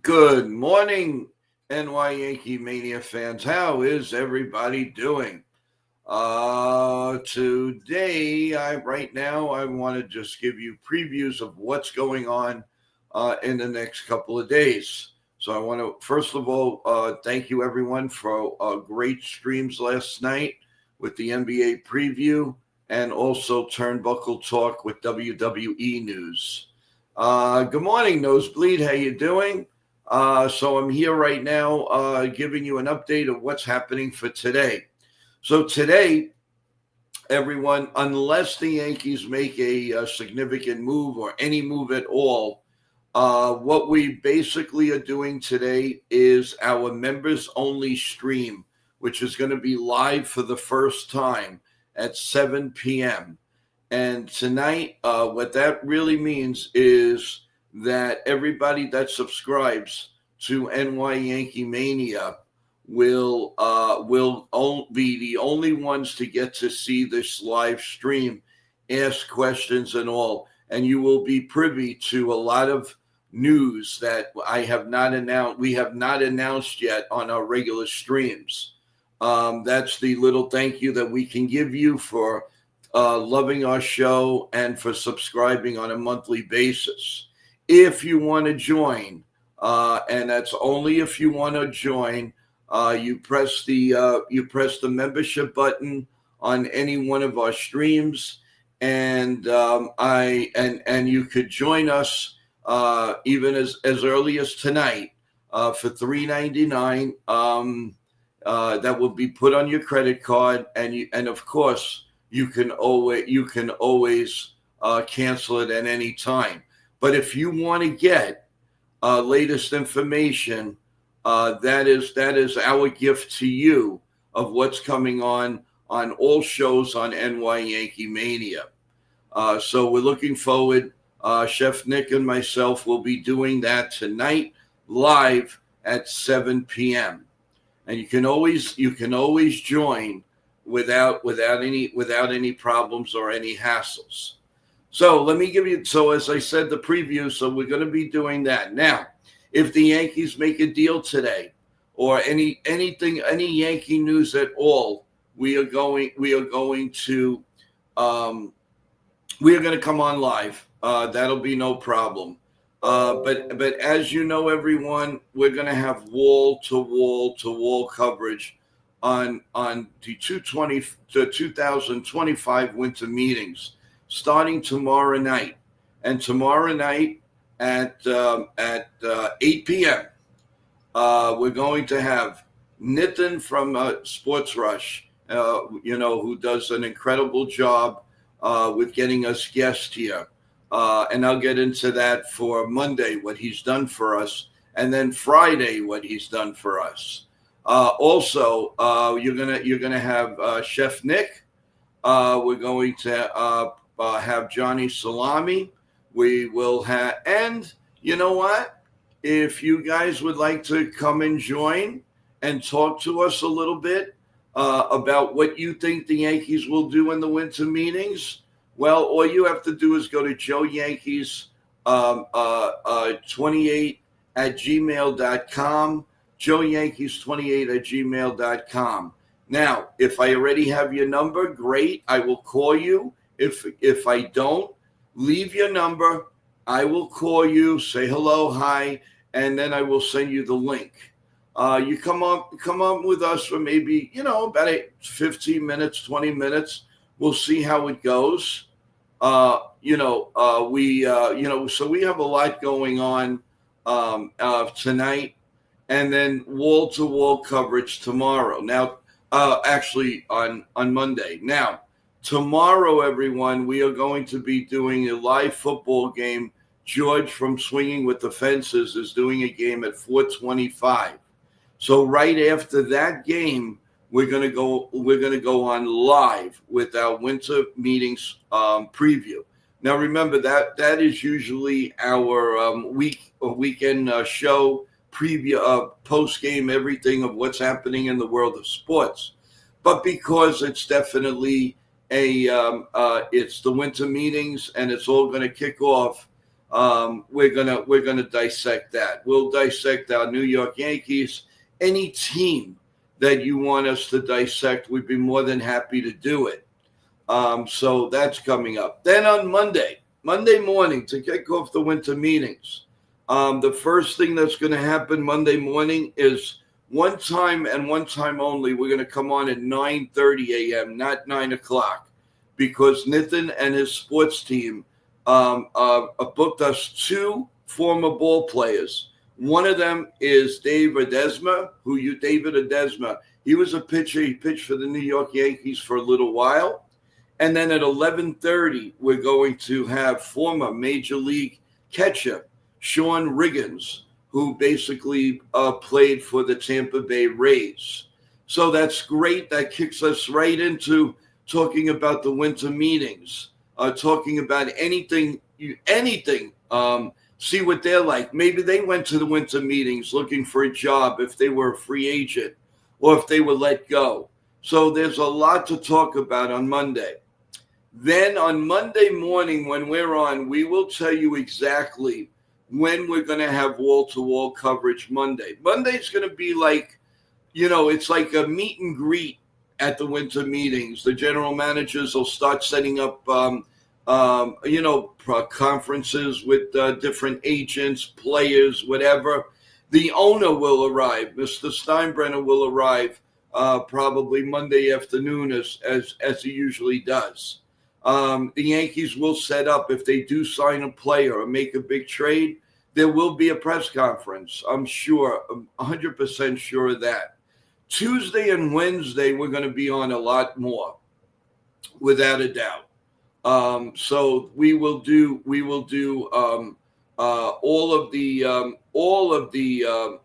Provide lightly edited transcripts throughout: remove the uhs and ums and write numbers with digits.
Good morning, NY Yankee Mania fans. How is everybody doing? Today, right now, I want to just give you previews of what's going on in the next couple of days. So I want to, first of all, thank you everyone for great streams last night with the NBA preview and also Turnbuckle Talk with WWE News. Good morning, Nosebleed. How you doing? So I'm here right now giving you an update of what's happening for today. So today, everyone, unless the Yankees make a significant move or any move at all, what we basically are doing today is our members-only stream, which is going to be live for the first time at 7 p.m. And tonight, what that really means is that everybody that subscribes to NY Yankee Mania will be the only ones to get to see this live stream, ask questions and all, and you will be privy to a lot of news that we have not announced yet on our regular streams. That's the little thank you that we can give you for loving our show and for subscribing on a monthly basis. If you want to join, and that's only if you want to join, you press the membership button on any one of our streams, and you could join us even as early as tonight for $3.99. That will be put on your credit card, and of course you can always cancel it at any time. But if you want to get latest information, that is our gift to you of what's coming on all shows on NY Yankee Mania. So we're looking forward. Chef Nick and myself will be doing that tonight live at 7 p.m. And you can always join without any problems or any hassles. So let me give you, as I said, the preview. So we're going to be doing that. Now, if the Yankees make a deal today or any Yankee news at all, we are going to come on live. That'll be no problem. But as you know, everyone, we're going to have wall-to-wall coverage on the 2025 winter meetings starting tomorrow night. And tomorrow night at 8 p.m., we're going to have Nitin from Sports Rush, who does an incredible job with getting us guests here. And I'll get into that for Monday, what he's done for us, and then Friday, what he's done for us. Also, you're gonna have Chef Nick. We're going to have Johnny Salami. We will have, and you know what? If you guys would like to come and join and talk to us a little bit about what you think the Yankees will do in the winter meetings, well, all you have to do is go to Joe Yankees 28 at gmail.com, Joe Yankees 28 at gmail.com. Now, if I already have your number, great. I will call you. If I don't, leave your number. I will call you, say hello, hi, and then I will send you the link. You come on with us for maybe, about 15 minutes, 20 minutes. We'll see how it goes. So we have a lot going on tonight, and then wall-to-wall coverage tomorrow. Now, actually on Monday. Now, tomorrow, everyone, we are going to be doing a live football game. George from Swinging with the Fences is doing a game at 4:25. So right after that game, we're gonna go on live with our winter meetings preview. Now remember that is usually our weekend show preview, post game, everything of what's happening in the world of sports. But because it's definitely it's the winter meetings and it's all going to kick off We're gonna dissect that. We'll dissect our New York Yankees. Any team that you want us to dissect, we'd be more than happy to do it. So that's coming up. Then on Monday morning, to kick off the winter meetings, the first thing that's going to happen Monday morning is one time and one time only. We're going to come on at 9:30 a.m., not 9 o'clock, because Nathan and his sports team booked us two former ball players. One of them is David Adesma. He was a pitcher. He pitched for the New York Yankees for a little while. And then at 11:30, we're going to have former Major League catcher Sean Riggins, who basically played for the Tampa Bay Rays. So that's great. That kicks us right into talking about the winter meetings, talking about anything, see what they're like. Maybe they went to the winter meetings looking for a job if they were a free agent or if they were let go. So there's a lot to talk about on Monday. Then on Monday morning when we're on, we will tell you exactly when we're going to have wall-to-wall coverage Monday. Monday's going to be like, it's like a meet and greet at the winter meetings. The general managers will start setting up, conferences with different agents, players, whatever. The owner will arrive. Mr. Steinbrenner will arrive probably Monday afternoon as he usually does. The Yankees will set up, if they do sign a player or make a big trade, there will be a press conference. I'm sure, I'm 100% sure of that. Tuesday and Wednesday, we're going to be on a lot more, without a doubt. So we will do all of the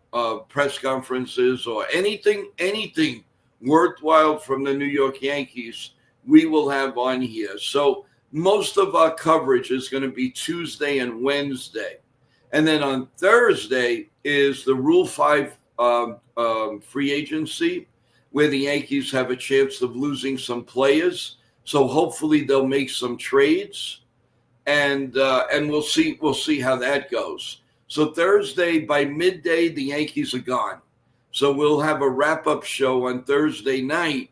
press conferences or anything worthwhile from the New York Yankees we will have on here. So most of our coverage is going to be Tuesday and Wednesday. And then on Thursday is the Rule 5 free agency, where the Yankees have a chance of losing some players. So hopefully they'll make some trades, and we'll see how that goes. So Thursday by midday, the Yankees are gone. So we'll have a wrap-up show on Thursday night,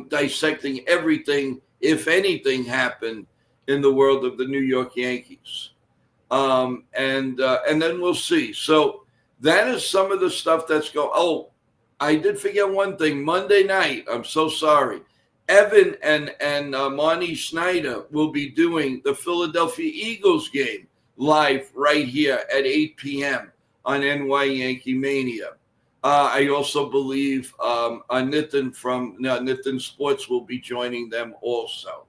dissecting everything, if anything, happened in the world of the New York Yankees. And then we'll see. So that is some of the stuff that's going. Oh, I did forget one thing. Monday night, I'm so sorry. Evan and Marnie Schneider will be doing the Philadelphia Eagles game live right here at 8 p.m. on NY Yankee Mania. I also believe Nathan from Nathan Sports will be joining them also.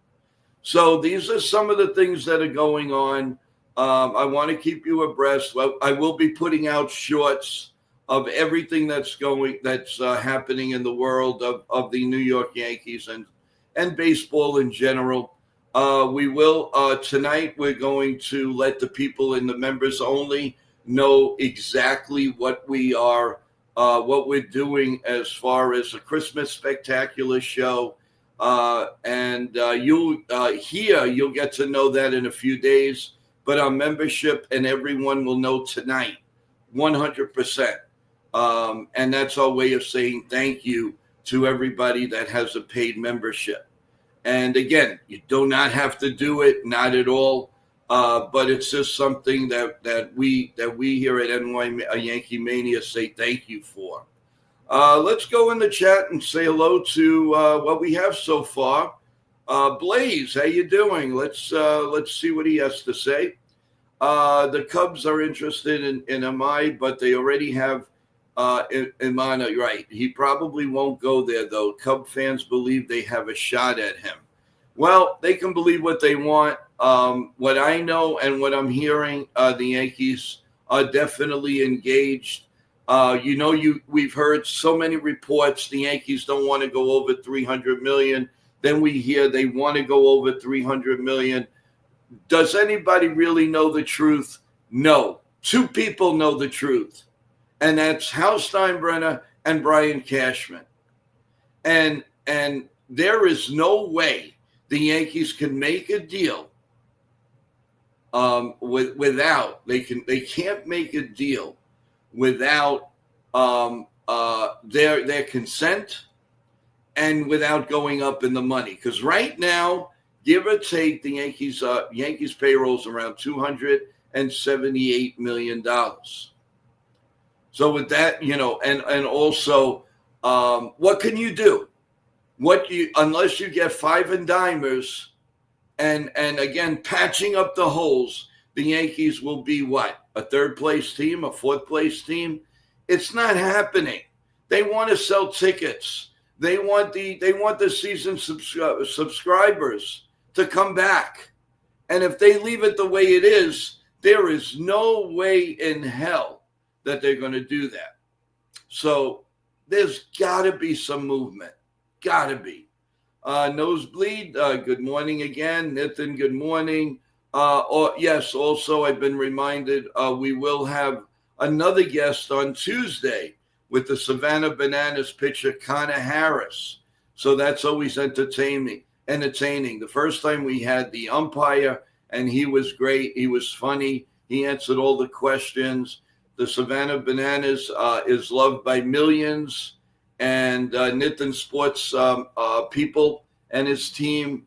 So these are some of the things that are going on. I want to keep you abreast. I will be putting out shorts of everything that's happening in the world of the New York Yankees and baseball in general. We will tonight. We're going to let the people in the members only know exactly what we're doing as far as a Christmas spectacular show. You'll get to know that in a few days. But our membership and everyone will know tonight, 100%. And that's our way of saying thank you to everybody that has a paid membership. And again, you do not have to do it, not at all. But it's just something that we here at NY Yankee Mania say thank you for. Let's go in the chat and say hello to what we have so far. Blaze, how you doing? Let's see what he has to say. The Cubs are interested in Amai, but they already have Imana. Right, he probably won't go there though. Cub fans believe they have a shot at him. Well, they can believe what they want. What I know and what I'm hearing, the Yankees are definitely engaged. We've heard so many reports. The Yankees don't want to go over $300 million. Then we hear they want to go over $300 million. Does anybody really know the truth? No. Two people know the truth, and that's Hal Steinbrenner and Brian Cashman. And there is no way the Yankees can make a deal without they can't make a deal without their consent and without going up in the money. Because right now, give or take, the Yankees payroll is around $278 million. So with that, and also, what can you do? Unless you get five and dimers, and again patching up the holes, the Yankees will be what? A third place team, a fourth place team? It's not happening. They want to sell tickets. They want the season subscribers to come back. And if they leave it the way it is, there is no way in hell that they're going to do that. So there's got to be some movement. Got to be. Nosebleed, good morning again. Nathan, good morning. Yes, also I've been reminded we will have another guest on Tuesday with the Savannah Bananas pitcher Connor Harris. So that's always entertaining. The first time we had the umpire, and he was great. He was funny. He answered all the questions. The Savannah Bananas is loved by millions. And Nitin Sports people and his team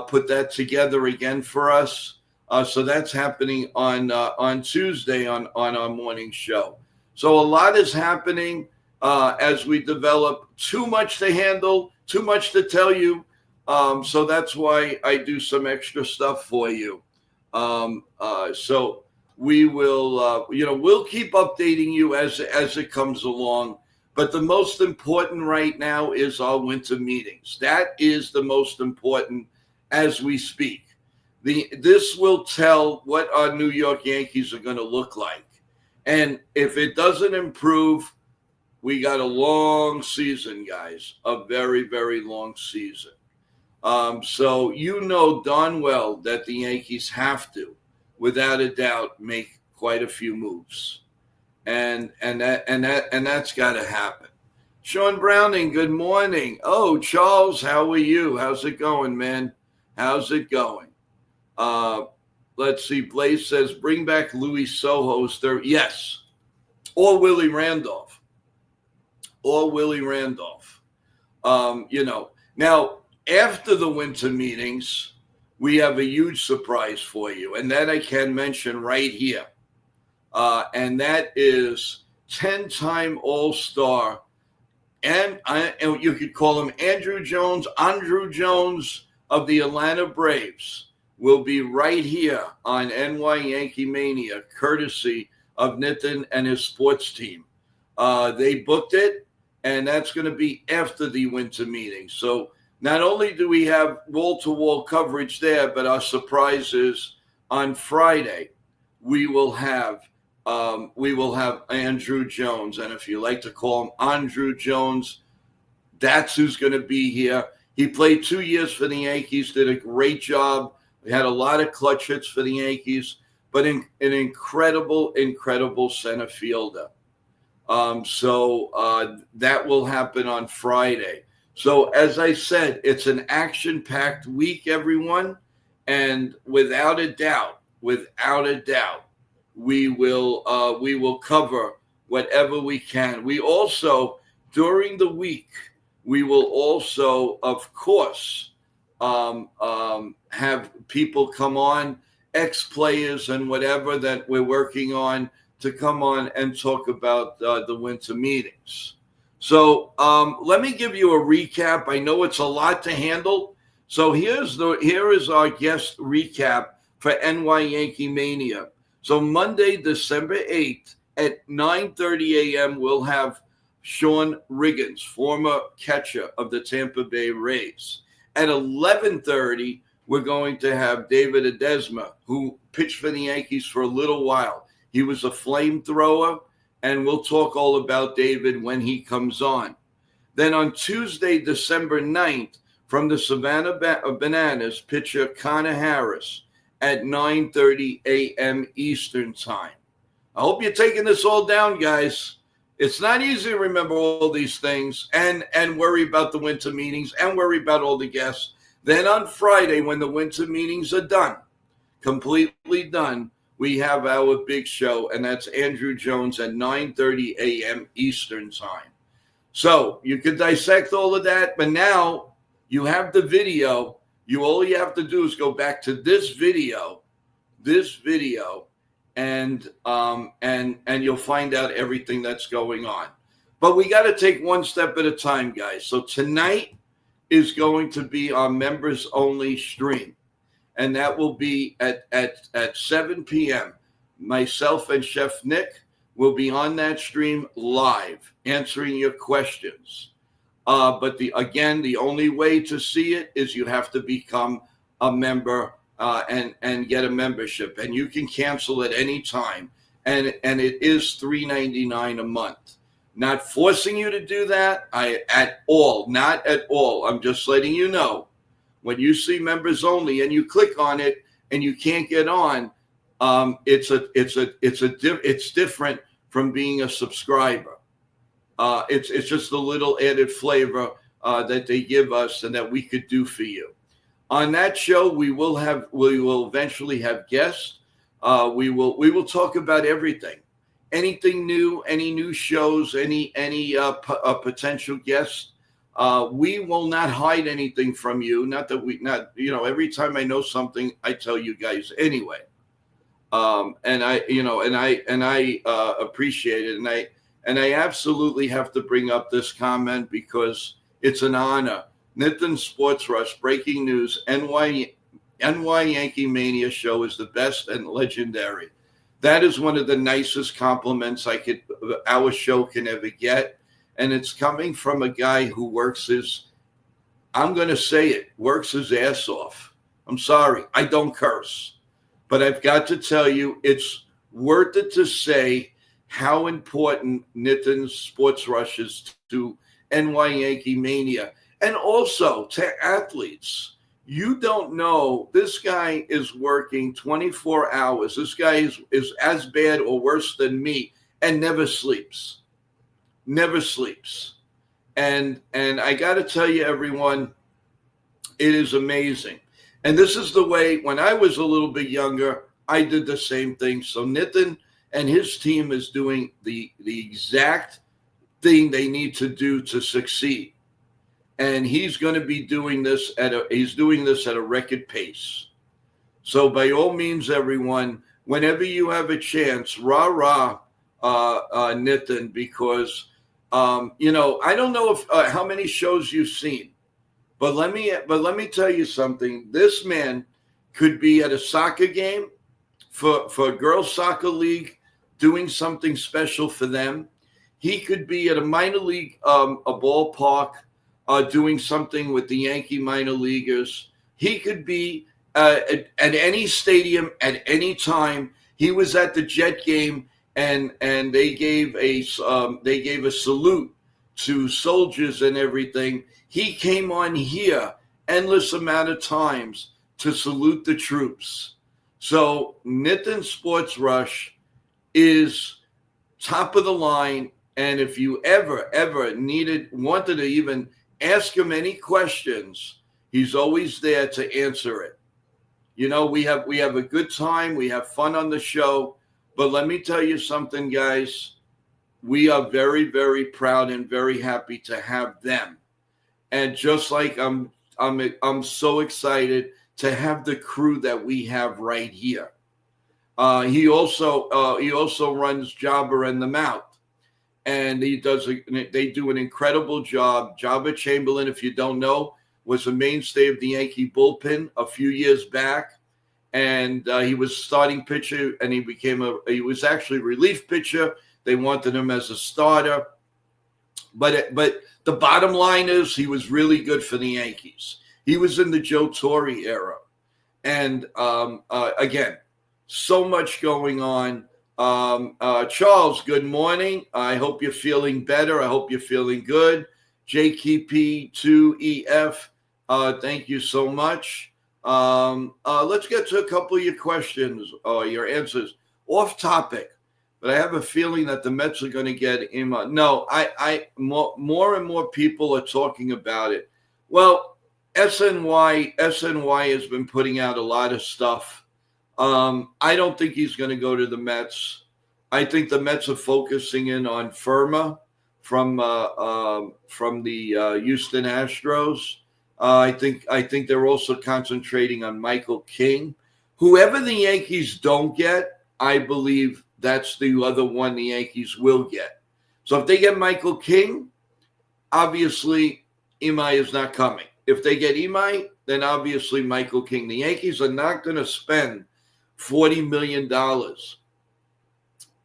put that together again for us. So that's happening on Tuesday on our morning show. So a lot is happening as we develop. Too much to handle, too much to tell you. So that's why I do some extra stuff for you. So we will, we'll keep updating you as it comes along. But the most important right now is our winter meetings. That is the most important as we speak. This will tell what our New York Yankees are going to look like. And if it doesn't improve, we got a long season, guys, a very, very long season. So you know darn well that the Yankees have to, without a doubt, make quite a few moves. And that's got to happen. Sean Browning, good morning. Oh, Charles, how are you? How's it going, man? How's it going? Let's see. Blaze says, bring back Louis Soho's third. Yes. Or Willie Randolph. Now, after the winter meetings, we have a huge surprise for you. And that I can mention right here. And that is 10-time All-Star, and you could call him Andrew Jones of the Atlanta Braves, will be right here on NY Yankee Mania, courtesy of Nitin and his sports team. They booked it, and that's going to be after the winter meeting. So not only do we have wall-to-wall coverage there, but our surprise is on Friday we will have Andrew Jones. And if you like to call him Andrew Jones, that's who's going to be here. He played 2 years for the Yankees, did a great job. We had a lot of clutch hits for the Yankees, but an incredible center fielder. So that will happen on Friday. So as I said, it's an action-packed week, everyone. And without a doubt, we will cover whatever we can. We also, during the week, we will also, of course, have people come on, ex-players and whatever that we're working on, to come on and talk about the winter meetings. So let me give you a recap. I know it's a lot to handle. So here is our guest recap for NY Yankee Mania. So Monday, December 8th at 9:30 a.m., we'll have Sean Riggins, former catcher of the Tampa Bay Rays. At 11:30, we're going to have David Edesma, who pitched for the Yankees for a little while. He was a flamethrower, and we'll talk all about David when he comes on. Then on Tuesday, December 9th, from the Savannah Bananas, pitcher Connor Harris at 9:30 a.m. Eastern Time. I hope you're taking this all down, guys. It's not easy to remember all these things and worry about the winter meetings and worry about all the guests. Then on Friday, when the winter meetings are done, completely done, we have our big show, and that's Andrew Jones at 9:30 a.m. Eastern time. So you could dissect all of that, but now you have the video. All you have to do is go back to this video, and you'll find out everything that's going on. But we got to take one step at a time, guys. So tonight is going to be our members only stream, and that will be at 7 p.m. Myself and Chef Nick will be on that stream live answering your questions. But the only way to see it is you have to become a member and get a membership, and you can cancel at any time. And it is $3.99 a month. Not forcing you to do that not at all. I'm just letting you know, when you see members only and you click on it and you can't get on, it's different from being a subscriber. It's just a little added flavor that they give us and that we could do for you. On that show, we will eventually have guests. We will talk about everything, anything new, any new shows, any potential guests. We will not hide anything from you. Every time I know something, I tell you guys anyway. And I appreciate it. And I absolutely have to bring up this comment because it's an honor. Nitin Sports Rush, breaking news, NY Yankee Mania show is the best and legendary. That is one of the nicest compliments our show can ever get. And it's coming from a guy who works his ass off. I'm sorry, I don't curse. But I've got to tell you, it's worth it to say how important Nitin's Sports Rush is to NY Yankee Mania and also to athletes. You don't know, this guy is working 24 hours. This guy is as bad or worse than me and never sleeps. Never sleeps. And I got to tell you, everyone, it is amazing. And this is the way, when I was a little bit younger, I did the same thing. So Nitin and his team is doing the exact thing they need to do to succeed. And he's going to be doing this at a record pace. So by all means, everyone, whenever you have a chance, rah, Nitin, because, I don't know how many shows you've seen. But let me tell you something. This man could be at a soccer game for a girls' soccer league, doing something special for them. He could be at a minor league, a ballpark, doing something with the Yankee minor leaguers. He could be at any stadium at any time. He was at the Jet game, and they gave a salute to soldiers and everything. He came on here endless amount of times to salute the troops. So Nitin Sports Rush is top of the line. And if you ever wanted to even ask him any questions, he's always there to answer it. We have a good time. We have fun on the show. But let me tell you something, guys. We are very, very proud and very happy to have them. And just like I'm so excited to have the crew that we have right here. He also runs Jobber and the Mouth, and they do an incredible job. Jobber Chamberlain, if you don't know, was a mainstay of the Yankee bullpen a few years back, and he was starting pitcher, and he was actually relief pitcher. They wanted him as a starter, but the bottom line is he was really good for the Yankees. He was in the Joe Torre era. And again, so much going on. Charles, good morning. I hope you're feeling better. I hope you're feeling good. JKP2EF, thank you so much. Let's get to a couple of your questions or your answers. Off topic. But I have a feeling that the Mets are going to get him. No, more and more people are talking about it. Well, SNY has been putting out a lot of stuff I don't think he's going to go to the Mets. I think the Mets are focusing in on Firma from the Houston Astros. I think they're also concentrating on Michael King. Whoever the Yankees don't get, I believe that's the other one the Yankees will get. So if they get Michael King, obviously Imai is not coming. If they get Imai, then obviously Michael King. The Yankees are not going to spend $40 million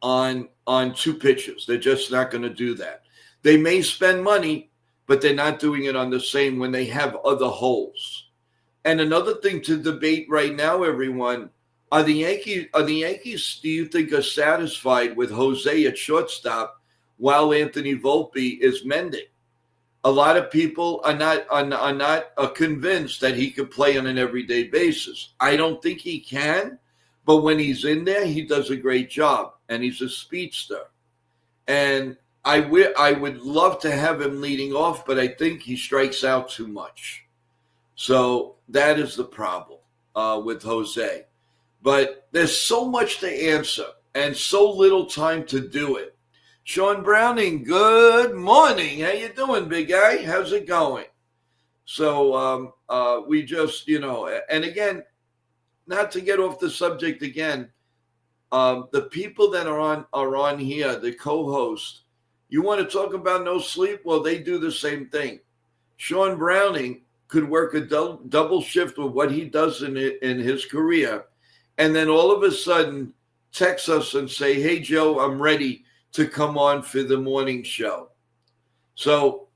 on two pitchers. They're just not going to do that. They may spend money, but they're not doing it on the same when they have other holes. And another thing to debate right now, everyone, are the Yankees, do you think, are satisfied with Jose at shortstop while Anthony Volpe is mending? A lot of people are not convinced that he could play on an everyday basis. I don't think he can, but when he's in there, he does a great job, and he's a speedster. And I would love to have him leading off, but I think he strikes out too much. So that is the problem with Jose. But there's so much to answer and so little time to do it. Sean Browning, good morning. How you doing, big guy? How's it going? So we just, and again, not to get off the subject again, the people that are on here, the co-host, you want to talk about no sleep? Well, they do the same thing. Sean Browning could work a double shift with what he does in his career, and then all of a sudden text us and say, "Hey, Joe, I'm ready to come on for the morning show." So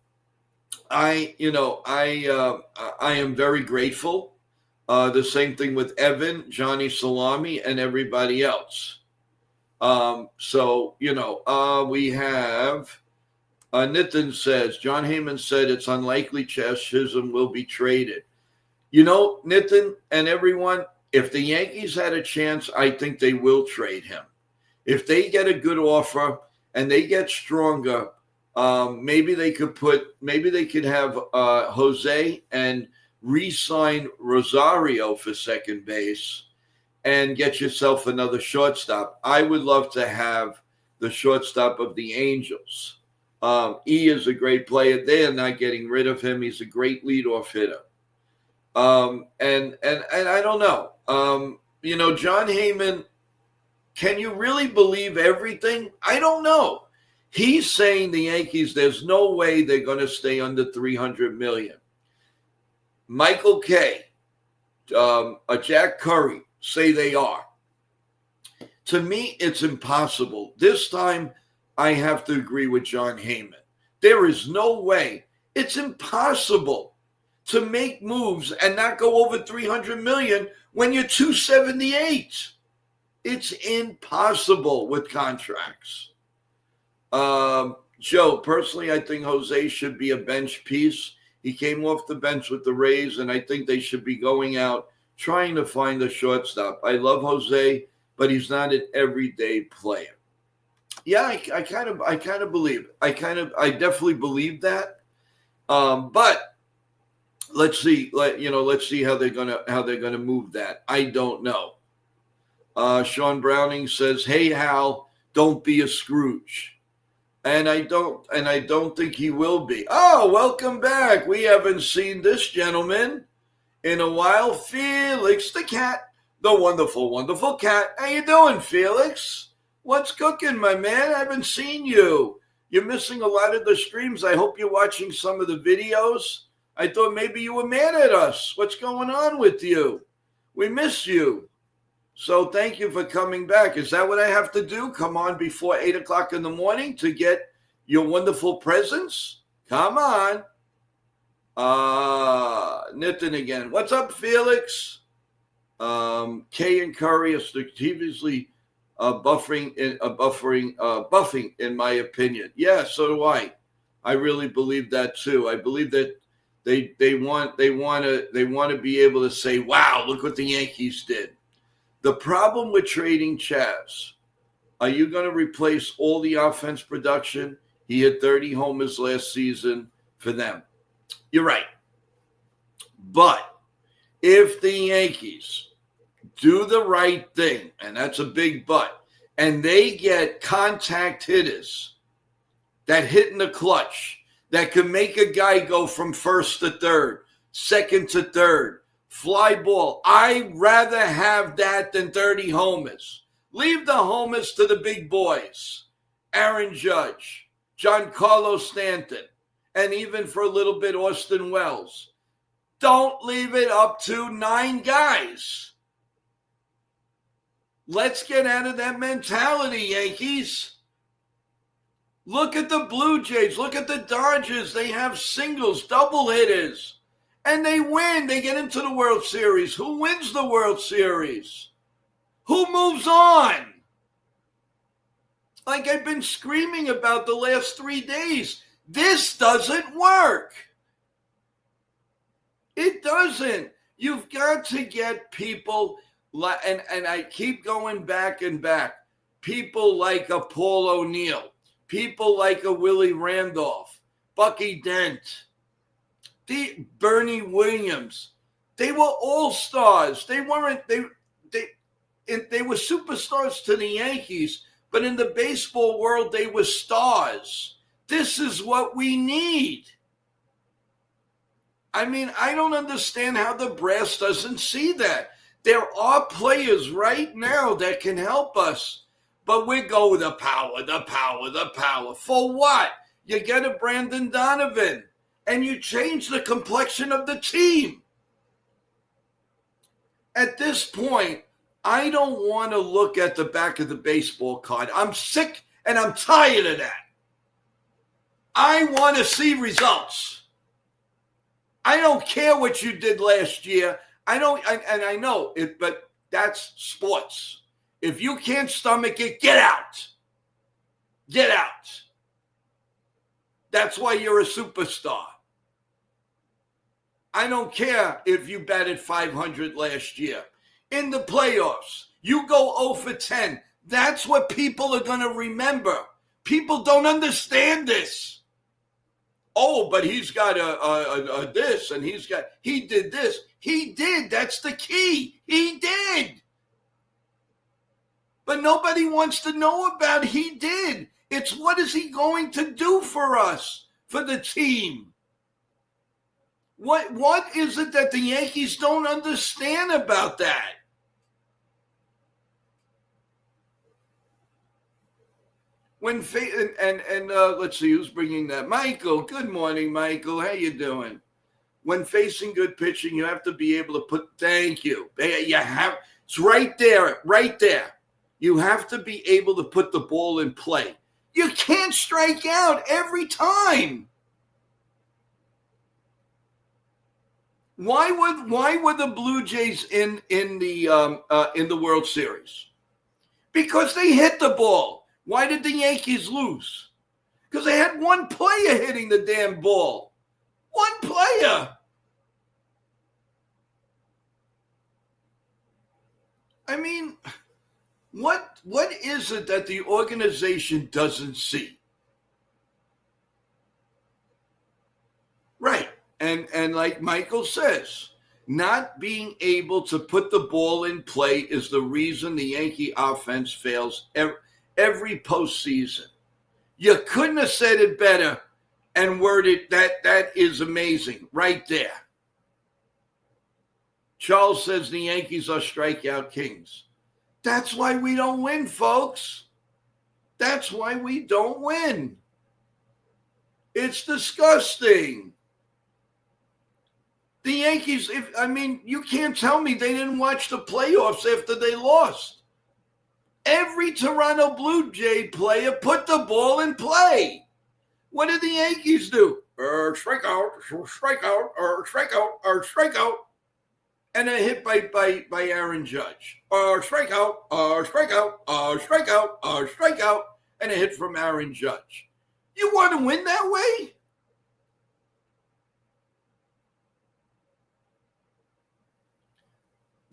I am very grateful. The same thing with Evan, Johnny Salami, and everybody else. We have Nitin says, John Heyman said it's unlikely Chas Chisholm will be traded. Nitin and everyone, if the Yankees had a chance, I think they will trade him. If they get a good offer and they get stronger, maybe they could have Jose and re-sign Rosario for second base and get yourself another shortstop. I would love to have the shortstop of the Angels. He is a great player. They are not getting rid of him. He's a great leadoff hitter. And I don't know. John Heyman, can you really believe everything? I don't know. He's saying the Yankees, there's no way they're going to stay under $300 million. Michael Kay, Jack Curry say they are. To me, it's impossible. This time, I have to agree with John Heyman. There is no way. It's impossible to make moves and not go over $300 million when you're 278. It's impossible with contracts. Joe, personally, I think Jose should be a bench piece. He came off the bench with the Rays, and I think they should be going out trying to find a shortstop. I love Jose, but he's not an everyday player. Yeah, I kind of believe it. I definitely believe that. But let's see how they're gonna move that. I don't know. Sean Browning says, "Hey Hal, don't be a Scrooge," and I don't think he will be. Oh, welcome back. We haven't seen this gentleman in a while. Felix the cat, the wonderful, wonderful cat. How you doing, Felix? What's cooking, my man? I haven't seen you. You're missing a lot of the streams. I hope you're watching some of the videos. I thought maybe you were mad at us. What's going on with you? We miss you. So thank you for coming back. Is that what I have to do? Come on before 8 o'clock in the morning to get your wonderful presents? Come on. Nitin again. What's up, Felix? Kay and Curry are strategically buffing, in my opinion. Yeah, so do I. I really believe that too. I believe that they want to be able to say, "Wow, look what the Yankees did." The problem with trading Chas, are you going to replace all the offense production? He had 30 homers last season for them. You're right. But if the Yankees do the right thing, and that's a big but, and they get contact hitters that hit in the clutch, that can make a guy go from first to third, second to third, fly ball. I'd rather have that than 30 homers. Leave the homers to the big boys. Aaron Judge, Giancarlo Stanton, and even for a little bit, Austin Wells. Don't leave it up to 9 guys. Let's get out of that mentality, Yankees. Look at the Blue Jays. Look at the Dodgers. They have singles, double hitters, and they win. They get into the World Series. Who wins the World Series? Who moves on? Like I've been screaming about the last 3 days. This doesn't work. It doesn't. You've got to get people, and I keep going back and back, people like a Paul O'Neill, people like a Willie Randolph, Bucky Dent, Bernie Williams. They were all stars. They weren't. They were superstars to the Yankees, but in the baseball world, they were stars. This is what we need. I mean, I don't understand how the brass doesn't see that. There are players right now that can help us, but we go with the power, the power, the power. For what? You get a Brandon Donovan, and you change the complexion of the team. At this point, I don't want to look at the back of the baseball card. I'm sick and I'm tired of that. I want to see results. I don't care what you did last year. I know it, but that's sports. If you can't stomach it, get out. Get out. That's why you're a superstar. I don't care if you batted 500 last year. In the playoffs, you go 0 for 10. That's what people are going to remember. People don't understand this. Oh, but he's got a this, and he did this. He did. That's the key. He did. But nobody wants to know about he did. It's what is he going to do for us, for the team? What is it that the Yankees don't understand about that? Let's see who's bringing that. Michael, good morning, Michael. How you doing? When facing good pitching, you have to be able to put. Thank you. It's right there, right there. You have to be able to put the ball in play. You can't strike out every time. Why were the Blue Jays in the World Series? Because they hit the ball. Why did the Yankees lose? Because they had one player hitting the damn ball. One player. I mean, what is it that the organization doesn't see? Right. And like Michael says, not being able to put the ball in play is the reason the Yankee offense fails every postseason. You couldn't have said it better and worded that. That is amazing right there. Charles says the Yankees are strikeout kings. That's why we don't win, folks. That's why we don't win. It's disgusting. The Yankees, you can't tell me they didn't watch the playoffs after they lost. Every Toronto Blue Jay player put the ball in play. What did the Yankees do? Strikeout, strikeout. And a hit by Aaron Judge. Strikeout, strikeout. And a hit from Aaron Judge. You want to win that way?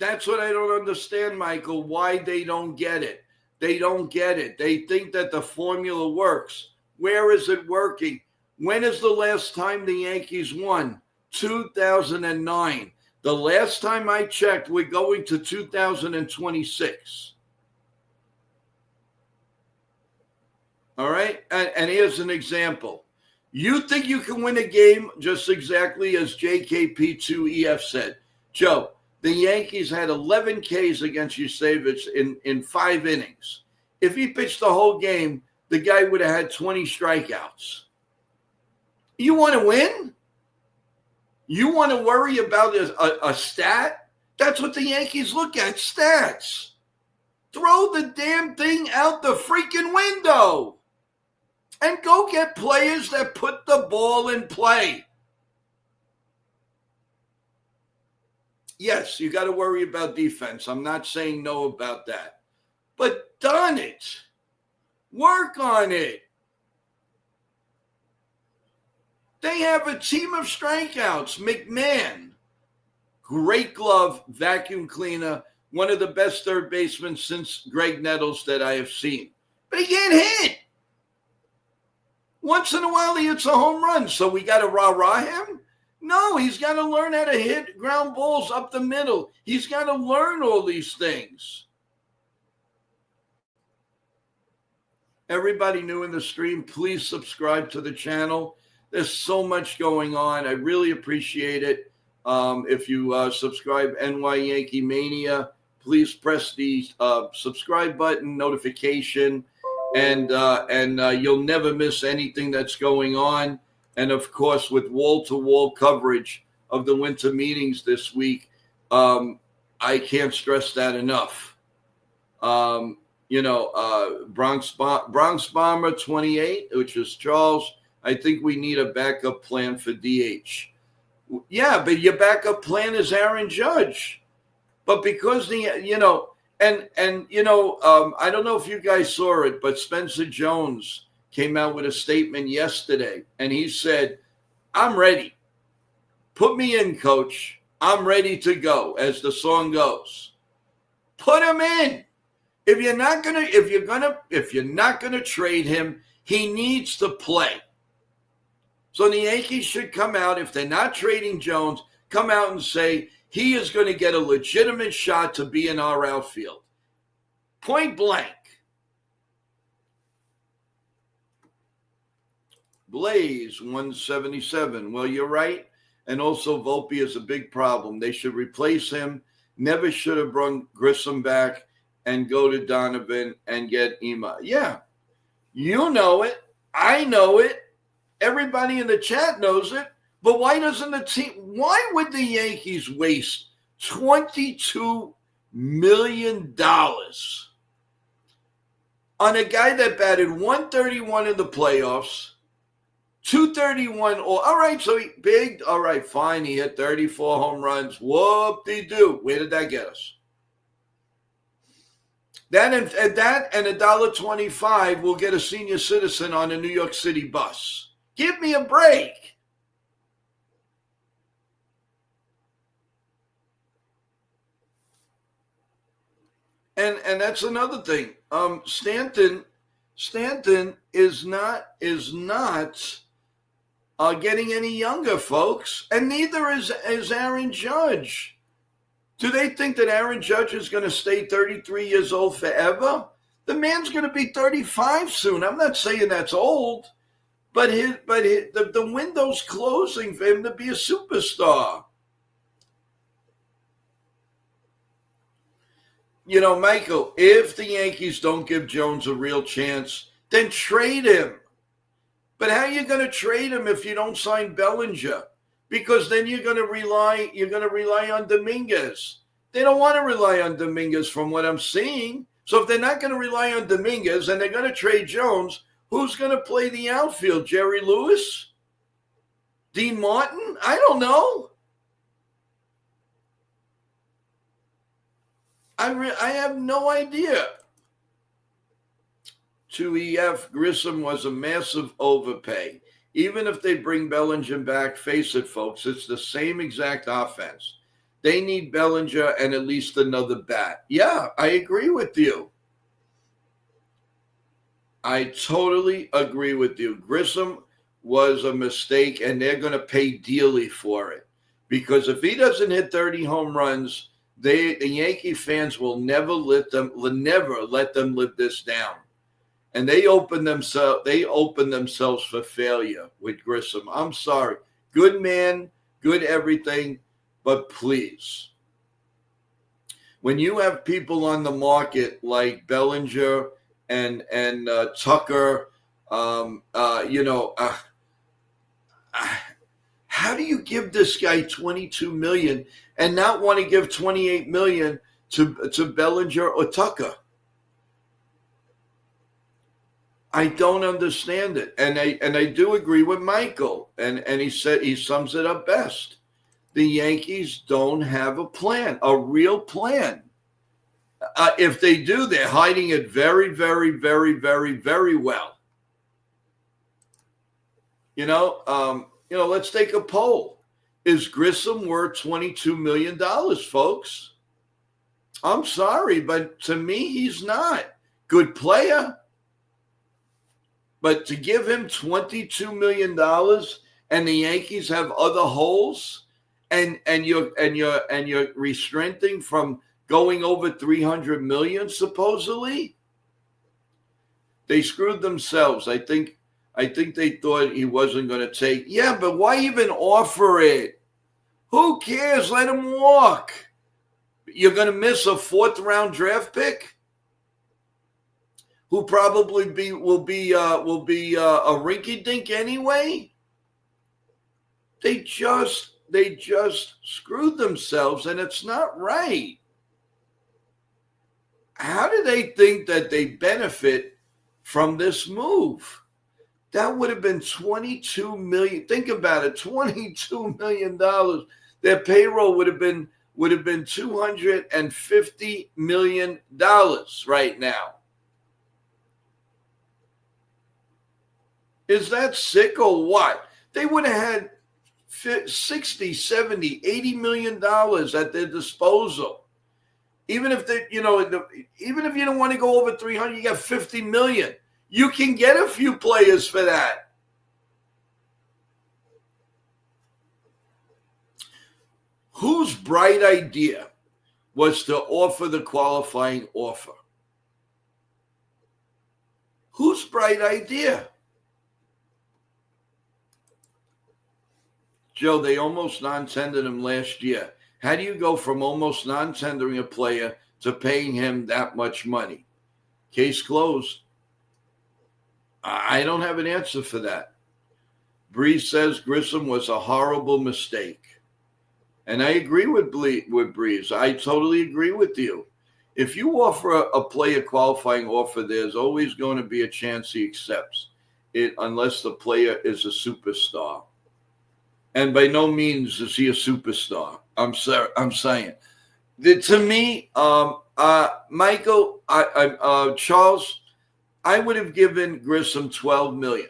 That's what I don't understand, Michael, why they don't get it. They don't get it. They think that the formula works. Where is it working? When is the last time the Yankees won? 2009. The last time I checked, we're going to 2026. All right? And here's an example. You think you can win a game just exactly as JKP2EF said. Joe, the Yankees had 11 Ks against Yusevich in 5 innings. If he pitched the whole game, the guy would have had 20 strikeouts. You want to win? You want to worry about a stat? That's what the Yankees look at, stats. Throw the damn thing out the freaking window and go get players that put the ball in play. Yes, you got to worry about defense. I'm not saying no about that. But darn it, work on it. They have a team of strikeouts. McMahon, great glove, vacuum cleaner, one of the best third basemen since Greg Nettles that I have seen. But he can't hit. Once in a while he hits a home run, so we got to rah-rah him? No, he's got to learn how to hit ground balls up the middle. He's got to learn all these things. Everybody new in the stream, please subscribe to the channel. There's so much going on. I really appreciate it. If you subscribe NY Yankee Mania, please press the subscribe button, notification, and you'll never miss anything that's going on. And, of course, with wall-to-wall coverage of the winter meetings this week, I can't stress that enough. Bronx Bomber 28, which is Charles. I think we need a backup plan for DH. Yeah, but your backup plan is Aaron Judge. But because I don't know if you guys saw it, but Spencer Jones came out with a statement yesterday, and he said, I'm ready. Put me in, coach. I'm ready to go, as the song goes. Put him in. If you're not gonna trade him, he needs to play. So the Yankees should come out, if they're not trading Jones, come out and say he is going to get a legitimate shot to be in our outfield. Point blank. Blaze 177. Well, you're right. And also Volpe is a big problem. They should replace him. Never should have brought Grissom back and go to Donovan and get Ema. Yeah, you know it. I know it. Everybody in the chat knows it. But why would the Yankees waste $22 million on a guy that batted 131 in the playoffs, 231? All right, so he big. All right, fine. He hit 34 home runs. Whoop-de-doo. Where did that get us? That and $1.25 will get a senior citizen on a New York City bus. Give me a break. And that's another thing. Stanton is not getting any younger, folks, and neither is Aaron Judge. Do they think that Aaron Judge is going to stay 33 years old forever? The man's going to be 35 soon. I'm not saying that's old, but the window's closing for him to be a superstar. You know, Michael, if the Yankees don't give Jones a real chance, then trade him. But how are you going to trade him if you don't sign Bellinger? Because then you're going to rely on Dominguez. They don't want to rely on Dominguez from what I'm seeing. So if they're not going to rely on Dominguez and they're going to trade Jones, who's going to play the outfield? Jerry Lewis? Dean Martin? I don't know. I have no idea. 2EF, Grissom was a massive overpay. Even if they bring Bellinger back, face it, folks, it's the same exact offense. They need Bellinger and at least another bat. Yeah, I agree with you. I totally agree with you. Grissom was a mistake, and they're going to pay dearly for it. because if he doesn't hit 30 home runs, the Yankee fans will never let them live this down. And they open themselves for failure with Grissom. I'm sorry. Good man, good everything, but please. When you have people on the market like Bellinger and Tucker, how do you give this guy $22 million and not want to give $28 million to Bellinger or Tucker? I don't understand it, and I do agree with Michael, and he sums it up best. The Yankees don't have a plan, a real plan. If they do, they're hiding it very, very, very, very, very well. Let's take a poll. Is Grissom worth $22 million, folks? I'm sorry, but to me, he's not. Good player. But to give him $22 million and the Yankees have other holes and you're restricting from going over $300 million, supposedly, they screwed themselves. I think they thought he wasn't going to take. Yeah, but why even offer it? Who cares? Let him walk. You're going to miss a 4th round draft pick, who probably will be a rinky-dink anyway. They just screwed themselves, and it's not right. How do they think that they benefit from this move? That would have been $22 million. Think about it, $22 million. Their payroll would have been $250 million right now. Is that sick or what? They would have had 60, 70, $80 million at their disposal. Even if even if you don't want to go over 300, you got $50 million. You can get a few players for that. Whose bright idea was to offer the qualifying offer? Whose bright idea? Joe, they almost non-tendered him last year. How do you go from almost non-tendering a player to paying him that much money? Case closed. I don't have an answer for that. Breeze says Grissom was a horrible mistake. And I agree with Breeze. I totally agree with you. If you offer a player qualifying offer, there's always going to be a chance he accepts it unless the player is a superstar. And by no means is he a superstar. I'm saying. To me, Michael, Charles, I would have given Grissom $12 million.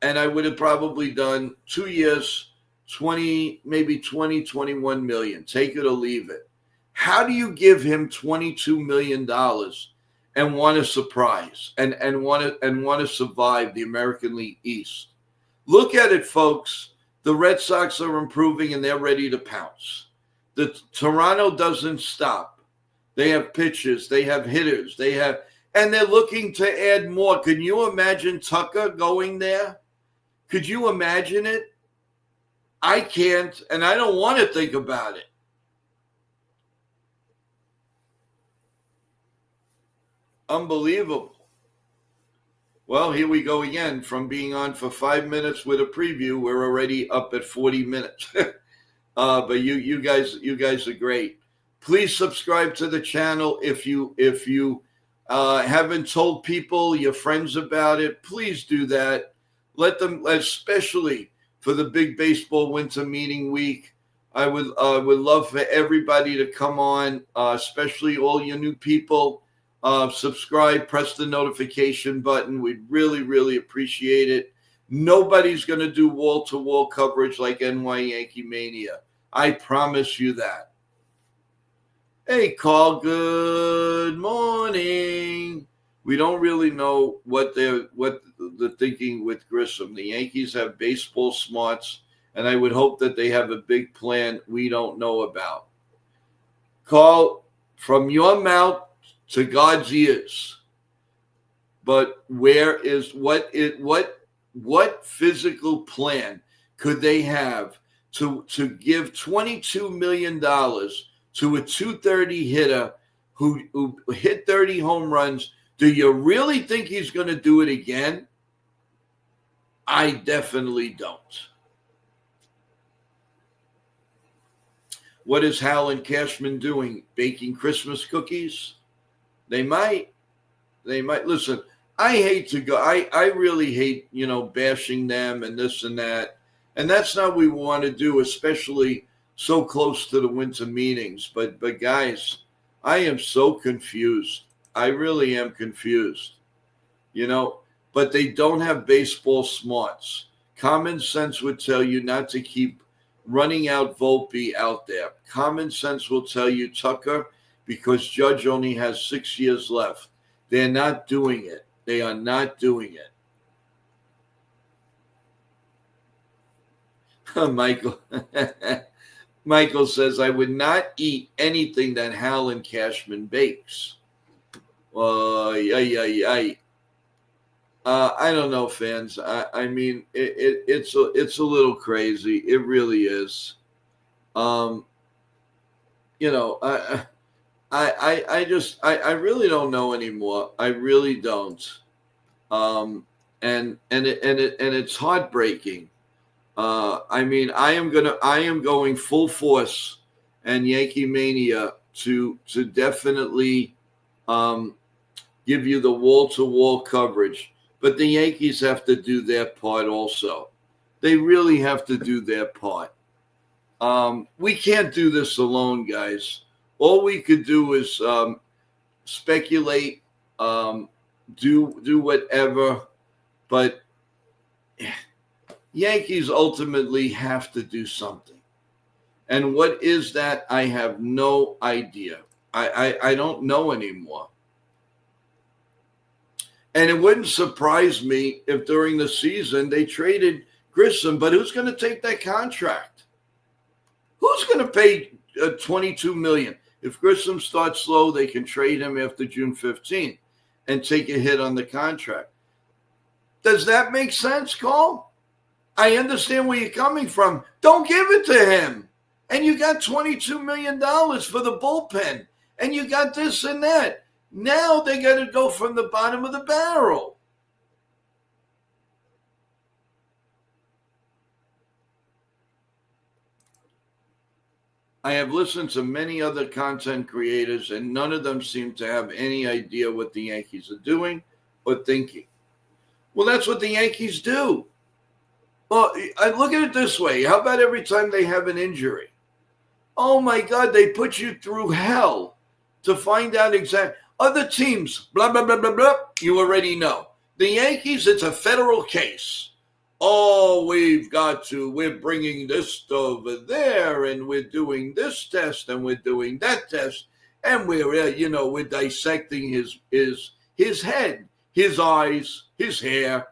And I would have probably done 2 years, 21 million. Take it or leave it. How do you give him $22 million and want to surprise and want to survive the American League East? Look at it, folks. The Red Sox are improving and they're ready to pounce. The Toronto doesn't stop. They have pitchers, they have hitters, and they're looking to add more. Can you imagine Tucker going there? Could you imagine it? I can't, and I don't want to think about it. Unbelievable. Well, here we go again. From being on for 5 minutes with a preview, we're already up at 40 minutes. But you guys are great. Please subscribe to the channel if you haven't told people, your friends about it. Please do that. Let them, especially for the big baseball winter meeting week. I would love for everybody to come on, especially all you new people. Subscribe, press the notification button. We'd really, really appreciate it. Nobody's going to do wall-to-wall coverage like NY Yankee Mania. I promise you that. Hey, Carl, good morning. We don't really know what the thinking with Grissom. The Yankees have baseball smarts And I would hope that they have a big plan we don't know about. Carl, from your mouth to God's ears. But what physical plan could they have to give $22 million to a 230 hitter who hit 30 home runs? Do you really think he's going to do it again? I definitely don't. What is Hal and Cashman doing? Baking Christmas cookies? They might. Listen, I hate to go. I really hate, bashing them and this and that. And that's not what we want to do, especially so close to the winter meetings. But guys, I am so confused. I really am confused. But they don't have baseball smarts. Common sense would tell you not to keep running out Volpe out there. Common sense will tell you Tucker, because Judge only has 6 years left. They're not doing it. They are not doing it. Michael says, I would not eat anything that Hal and Cashman bakes. I don't know, fans. I mean, it's a little crazy. It really is. I really don't know anymore. I really don't. And it's heartbreaking. I am going full force and Yankee Mania to definitely give you the wall-to-wall coverage. But the Yankees have to do their part also. They really have to do their part. We can't do this alone, guys. All we could do is speculate, do whatever, but Yankees ultimately have to do something. And what is that? I have no idea. I don't know anymore. And it wouldn't surprise me if during the season they traded Grissom, but who's going to take that contract? Who's going to pay $22 million? If Grissom starts slow, they can trade him after June 15th and take a hit on the contract. Does that make sense, Cole? I understand where you're coming from. Don't give it to him. And you got $22 million for the bullpen. And you got this and that. Now they got to go from the bottom of the barrel. I have listened to many other content creators, and none of them seem to have any idea what the Yankees are doing or thinking. Well, that's what the Yankees do. Well, I look at it this way. How about every time they have an injury? Oh, my God, they put you through hell to find out exactly. Other teams, blah, blah, blah, blah, blah, you already know. The Yankees, it's a federal case. Oh, we're bringing this over there, and we're doing this test, and we're doing that test, and we're dissecting his head, his eyes, his hair.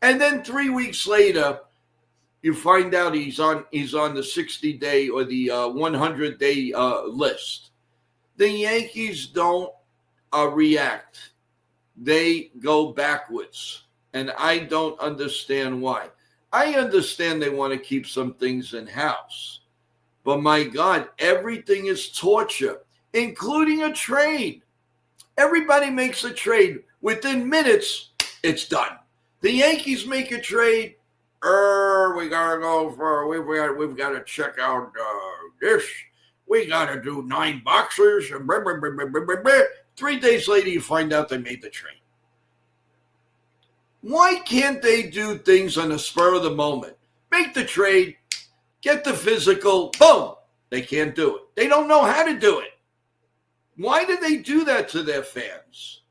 And then 3 weeks later, you find out he's on the 60-day or the 100-day list. The Yankees don't react. They go backwards. And I don't understand why. I understand they want to keep some things in-house. But my God, everything is torture, including a trade. Everybody makes a trade. Within minutes, it's done. The Yankees make a trade. We gotta go we've got to check out this. We gotta do 9 boxes. 3 days later, you find out they made the trade. Why can't they do things on the spur of the moment? Make the trade, get the physical, boom. They can't do it. They don't know how to do it. Why do they do that to their fans?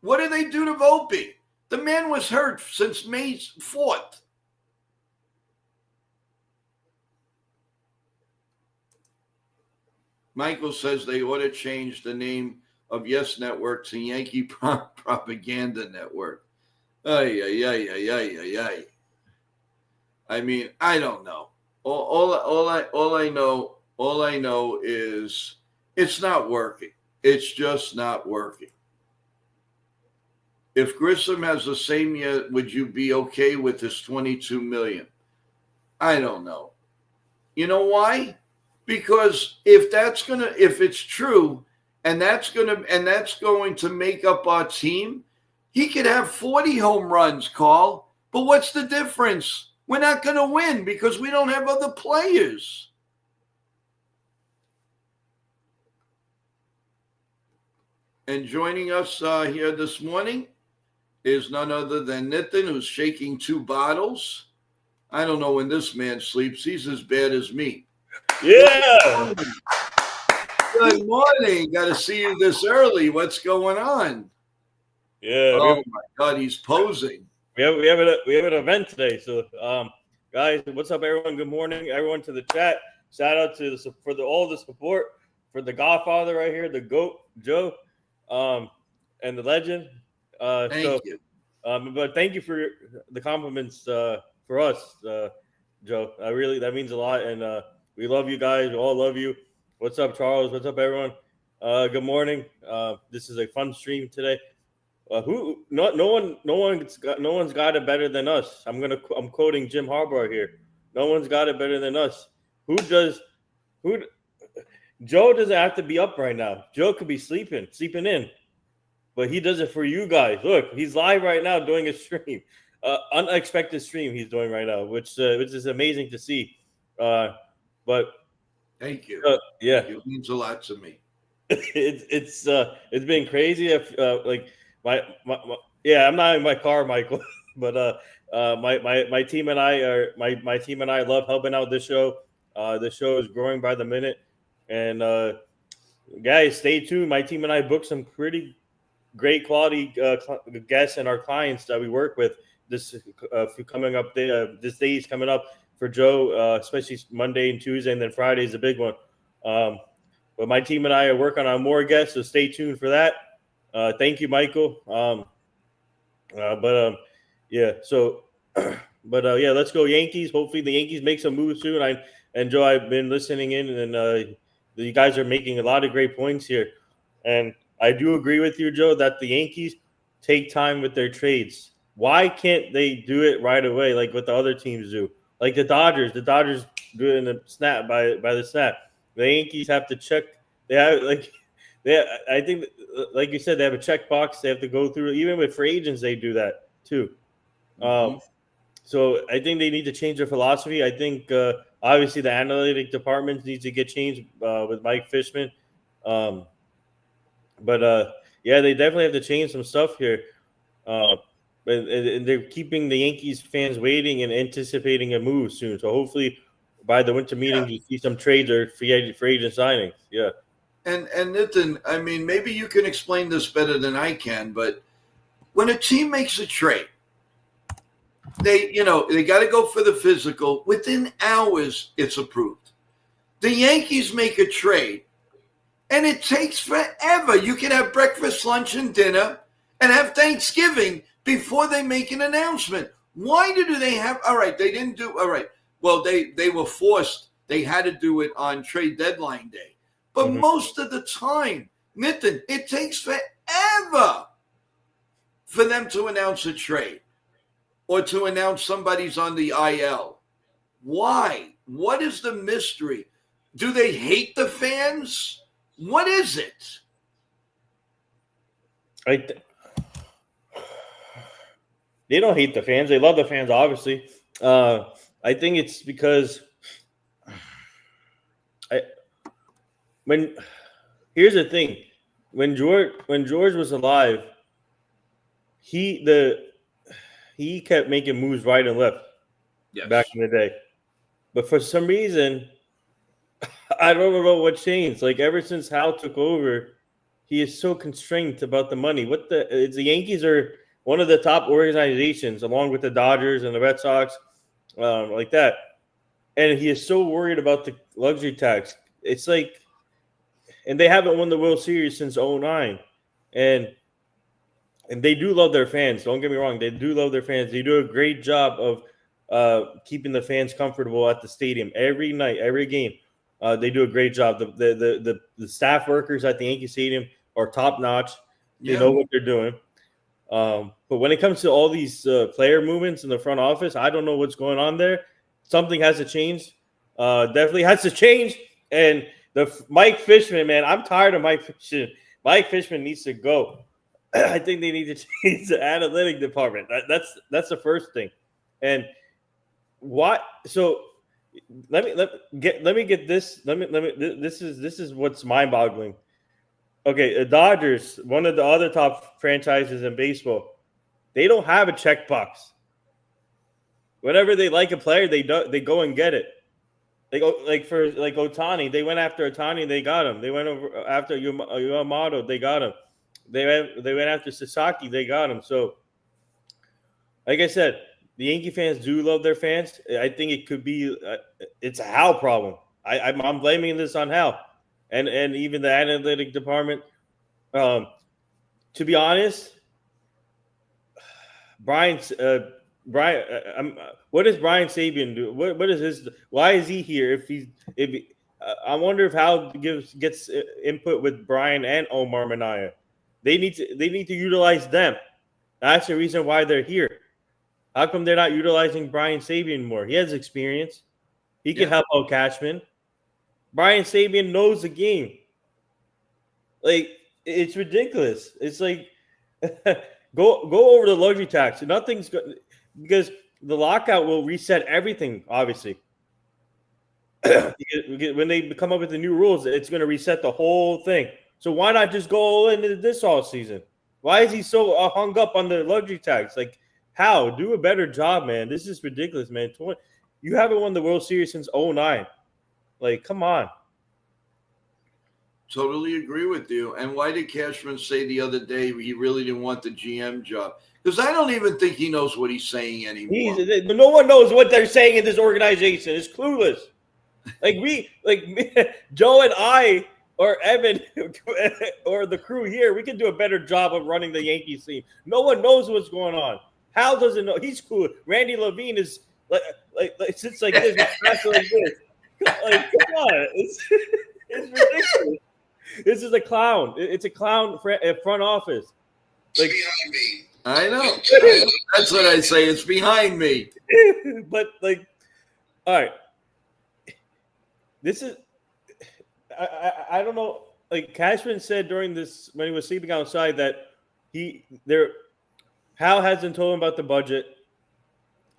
What did they do to Volpe? The man was hurt since May 4th. Michael says they ought to change the name of Yes Network to Yankee Propaganda Network. Ay. I mean, I don't know. All I know is it's not working. It's just not working. If Grissom has the same year, would you be okay with this 22 million? I don't know. You know why? Because if it's true, and that's going to make up our team, he could have 40 home runs, Carl. But what's the difference? We're not going to win because we don't have other players. And joining us here this morning is none other than Nitin, who's shaking 2 bottles. I don't know when this man sleeps. He's as bad as me. Yeah. Good morning. Got to see you this early. What's going on? Yeah. Oh my God, he's posing. We have an event today. So, guys, what's up, everyone? Good morning, everyone to the chat. Shout out to all the support for the Godfather right here, the GOAT Joe, and the legend. Thank you. But thank you for the compliments for us, Joe. That means a lot, and we love you guys. We all love you. What's up, Charles? What's up, everyone? Good morning. This is a fun stream today. No one's got it better than us. I'm quoting Jim Harbaugh here. No one's got it better than us. Joe doesn't have to be up right now. Joe could be sleeping in, but he does it for you guys. Look, he's live right now doing a stream, unexpected stream he's doing right now, which is amazing to see. But thank you. Yeah, it means a lot to me. It's been crazy. Like I'm not in my car, Michael, but my team and I love helping out this show. The show is growing by the minute, and guys, stay tuned. My team and I booked some pretty great quality guests and our clients that we work with. This coming up, this day is coming up for Joe, especially Monday and Tuesday, and then Friday is a big one. But my team and I are working on more guests, so stay tuned for that. Thank you, Michael. Let's go Yankees. Hopefully the Yankees make some moves soon. Joe, I've been listening in, and you guys are making a lot of great points here. And I do agree with you, Joe, that the Yankees take time with their trades. Why can't they do it right away like what the other teams do? Like the Dodgers do it in the snap by the snap. The Yankees have to check. I think, like you said, they have a checkbox they have to go through. Even with free agents, they do that too. So I think they need to change their philosophy. I think obviously the analytic department needs to get changed with Mike Fishman. They definitely have to change some stuff here. And they're keeping the Yankees fans waiting and anticipating a move soon. So hopefully by the winter meeting, you see some trades or free agent signings. Yeah. And Nitin, I mean, maybe you can explain this better than I can, but when a team makes a trade, they got to go for the physical. Within hours, it's approved. The Yankees make a trade, and it takes forever. You can have breakfast, lunch, and dinner, and have Thanksgiving before they make an announcement. Why do they have? All right, they didn't do. All right, well, they were forced. They had to do it on trade deadline day. But most of the time, Nitin, it takes forever for them to announce a trade or to announce somebody's on the IL. Why? What is the mystery? Do they hate the fans? What is it? They don't hate the fans. They love the fans, obviously. I think it's because here's the thing. When George was alive, he kept making moves right and left back in the day. But for some reason, I don't know what changed. Like ever since Hal took over, he is so constrained about the money. The Yankees are one of the top organizations, along with the Dodgers and the Red Sox, like that. And he is so worried about the luxury tax. It's like, and they haven't won the World Series since 2009. And they do love their fans. Don't get me wrong. They do love their fans. They do a great job of keeping the fans comfortable at the stadium every night, every game. They do a great job. The staff workers at the Yankee Stadium are top notch. They know what they're doing. But when it comes to all these player movements in the front office, I don't know what's going on there. Something has to change. Definitely has to change. And Mike Fishman, man, I'm tired of Mike Fishman. Mike Fishman needs to go. I think they need to change the analytic department. That's the first thing. And what? So let me get this. This is what's mind-boggling. Okay, the Dodgers, one of the other top franchises in baseball, they don't have a checkbox. Whenever they like a player, they go and get it. They go like Ohtani, they went after Ohtani, they got him. They went over after Yamamoto, they got him. They went after Sasaki, they got him. So, like I said, the Yankee fans do love their fans. I think it could be it's a Hal problem. I'm blaming this on Hal. And even the analytic department. To be honest, Brian, what does Brian Sabian do? What is his? Why is he here? I wonder if Hal gets input with Brian and Omar Minaya. They need to utilize them. That's the reason why they're here. How come they're not utilizing Brian Sabian more? He has experience. He can help out Cashman. Brian Sabian knows the game. Like, it's ridiculous. It's like go over the luxury tax. Nothing's good because the lockout will reset everything. Obviously, when they come up with the new rules, it's going to reset the whole thing. So why not just go all into this all season? Why is he so hung up on the luxury tax? Like, how? Do a better job, man. This is ridiculous, man. You haven't won the World Series since 2009. Like, come on. Totally agree with you. And why did Cashman say the other day he really didn't want the GM job? Because I don't even think he knows what he's saying anymore. No one knows what they're saying in this organization. It's clueless. Like Joe and I or Evan or the crew here, we can do a better job of running the Yankees team. No one knows what's going on. Hal doesn't know. He's cool. Randy Levine is like sits like this, like this. Like, come on. It's ridiculous. This is a clown. It's a clown front office. Like, behind me. I know. That's what I say. It's behind me. But like, all right. This is. I don't know. Like Cashman said during this when he was sleeping outside that Hal hasn't told him about the budget.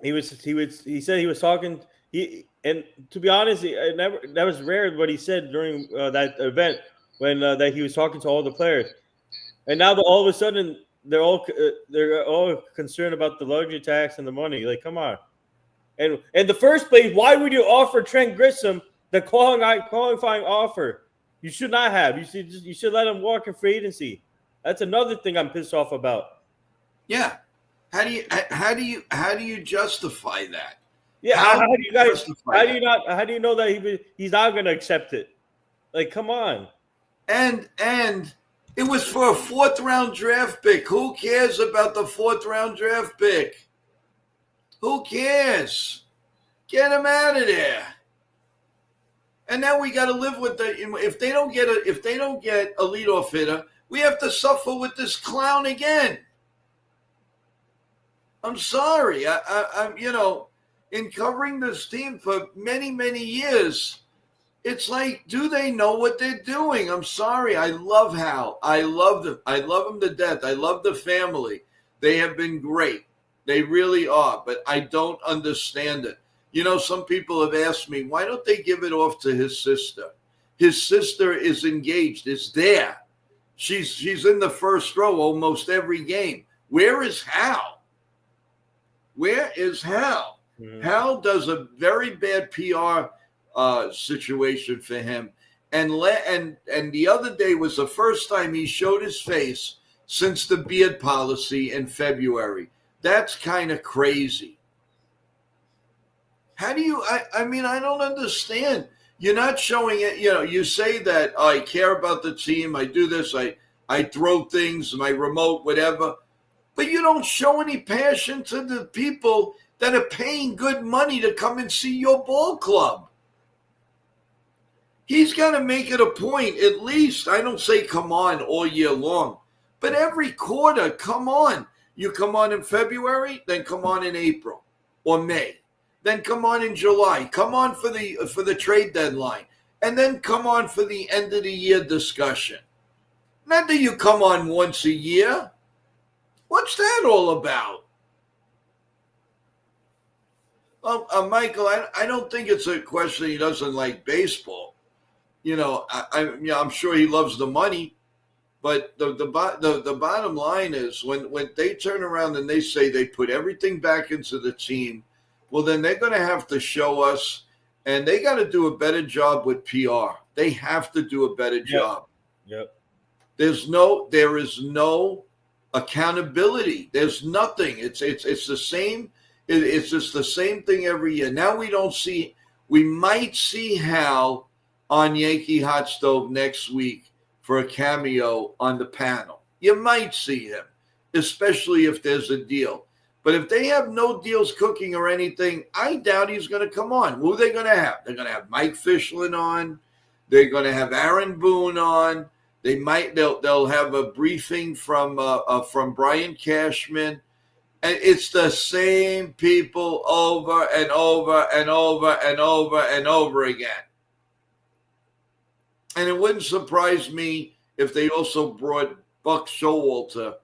He said he was talking. And to be honest, that was rare what he said during that event when that he was talking to all the players. And now all of a sudden they're all concerned about the luxury tax and the money. Like, come on. And in the first place, why would you offer Trent Grisham the qualifying offer? You should not have. You should let him walk in free agency. That's another thing I'm pissed off about. Yeah. How do you justify that? Yeah, how do you know that he's not going to accept it? Like, come on. And it was for a 4th round draft pick. Who cares about the 4th round draft pick? Who cares? Get him out of there. And now we got to live with if they don't get a leadoff hitter, we have to suffer with this clown again. I'm sorry. I'm in covering this team for many, many years, it's like, do they know what they're doing? I'm sorry. I love Hal. I love them. I love them to death. I love the family. They have been great. They really are. But I don't understand it. Some people have asked me, why don't they give it off to his sister? His sister is engaged, is there. She's in the first row almost every game. Where is Hal? Where is Hal? Mm-hmm. Hal does a very bad PR situation for him. And the other day was the first time he showed his face since the beard policy in February. That's kind of crazy. How do you, I mean, I don't understand. You're not showing it. You say that I care about the team. I do this. I throw things, my remote, whatever. But you don't show any passion to the people that are paying good money to come and see your ball club. He's got to make it a point, at least. I don't say come on all year long, but every quarter, come on. You come on in February, then come on in April or May, then come on in July. Come on for the trade deadline, and then come on for the end of the year discussion. Not that you come on once a year. What's that all about? Michael, I don't think it's a question he doesn't like baseball. I'm sure he loves the money, but the bottom line is when they turn around and they say they put everything back into the team, well, then they're going to have to show us, and they got to do a better job with PR. They have to do a better job. Yep. There is no accountability. There's nothing. It's the same. It's just the same thing every year. Now we might see Hal on Yankee Hot Stove next week for a cameo on the panel. You might see him, especially if there's a deal. But if they have no deals cooking or anything, I doubt he's going to come on. Who are they going to have? They're going to have Mike Fischlin on. They're going to have Aaron Boone on. They'll have a briefing from Brian Cashman. And it's the same people over and over and over and over and over again. And it wouldn't surprise me if they also brought Buck Showalter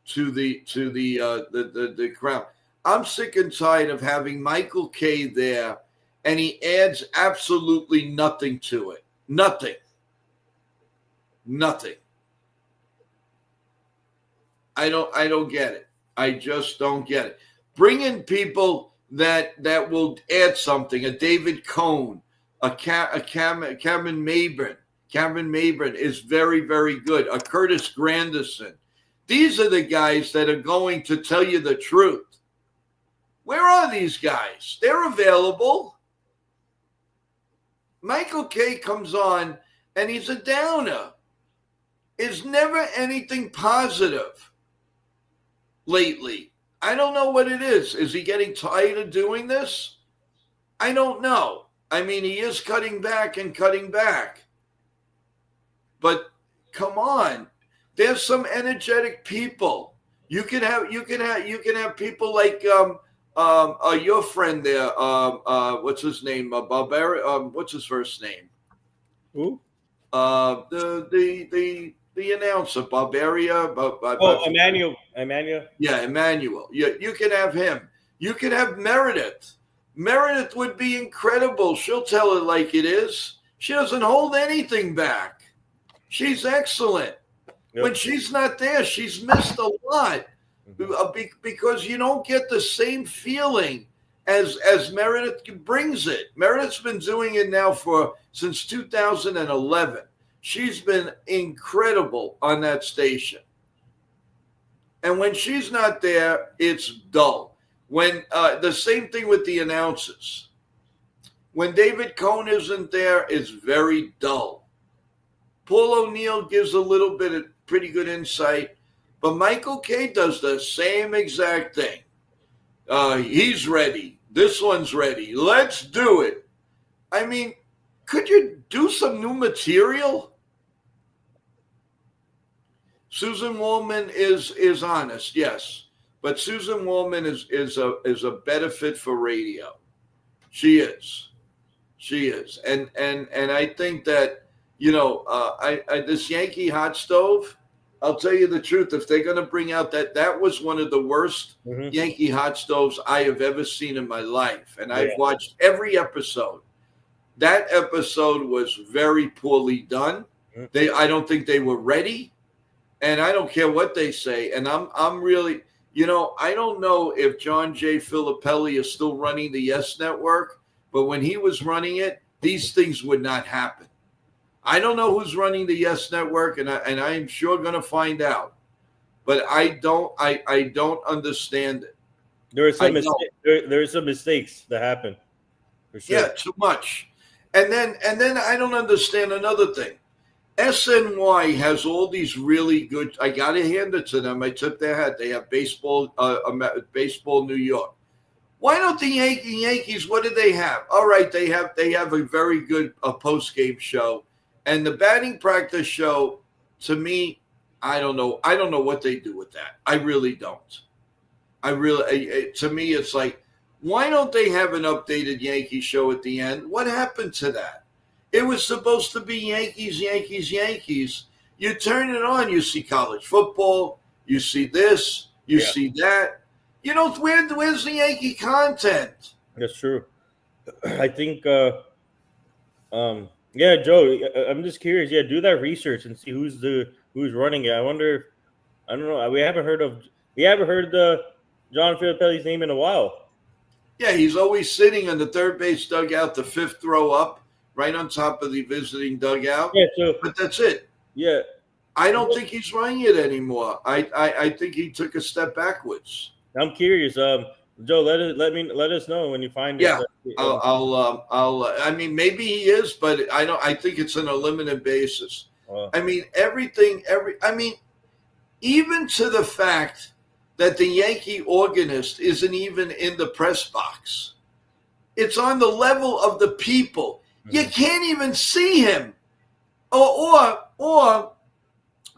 to the crown. I'm sick and tired of having Michael Kay there, and he adds absolutely nothing to it. Nothing. I don't get it. I just don't get it. Bring in people that will add something. A David Cohn, a Cameron Maybin. Cameron Maybin is very, very good. A Curtis Granderson. These are the guys that are going to tell you the truth. Where are these guys? They're available. Michael Kay comes on, and he's a downer. It's never anything positive lately. I don't know what it is. Is he getting tired of doing this? I don't know. I mean, he is cutting back. But come on, there's some energetic people. You can have people like your friend there. What's his name? What's his first name? Who? The announcer, Barbaria. Emmanuel. Yeah, Emmanuel. You can have him. You can have Meredith. Meredith would be incredible. She'll tell it like it is. She doesn't hold anything back. She's excellent. Yep. When she's not there, she's missed a lot because you don't get the same feeling as Meredith brings it. Meredith's been doing it now since 2011. She's been incredible on that station. And when she's not there, it's dull. When the same thing with the announcers. When David Cohn isn't there, it's very dull. Paul O'Neill gives a little bit of pretty good insight, but Michael Kay does the same exact thing. He's ready. This one's ready. Let's do it. I mean, could you do some new material? Susan Wallman is honest, yes, but Susan Wallman is a better fit for radio. She is, and I think that this Yankee Hot Stove. I'll tell you the truth. If they're going to bring out that was one of the worst Yankee Hot Stoves I have ever seen in my life, and I've watched every episode. That episode was very poorly done. I don't think they were ready. And I don't care what they say. And I'm really, I don't know if John J. Filippelli is still running the Yes Network, but when he was running it, these things would not happen. I don't know who's running the Yes Network, and I'm sure going to find out. But I don't understand it. There are some mistakes that happen. For sure. Yeah, too much. And then I don't understand another thing. SNY has all these really good. I got to hand it to them. I took their hat. They have baseball New York. Why don't the Yankees? What do they have? All right, they have a very good post game show, and the batting practice show. To me, I don't know. I don't know what they do with that. I really don't. To me, it's like, why don't they have an updated Yankee show at the end? What happened to that? It was supposed to be Yankees, Yankees, Yankees. You turn it on, you see college football, you see this, you see that. You know, where's the Yankee content? That's true. I think, yeah, Joe, I'm just curious. Yeah, do that research and see who's running it. I wonder. I don't know. We haven't heard John Filippelli's name in a while. Yeah, he's always sitting in the third base dugout, the fifth row up, right on top of the visiting dugout. Yeah, but that's it. Yeah, I don't think he's running it anymore. I think he took a step backwards. I'm curious. Joe, let us know when you find it. Yeah, I mean, maybe he is, but I don't. I think it's on a limited basis. I mean, even to the fact that the Yankee organist isn't even in the press box. It's on the level of the people. Mm-hmm. You can't even see him, or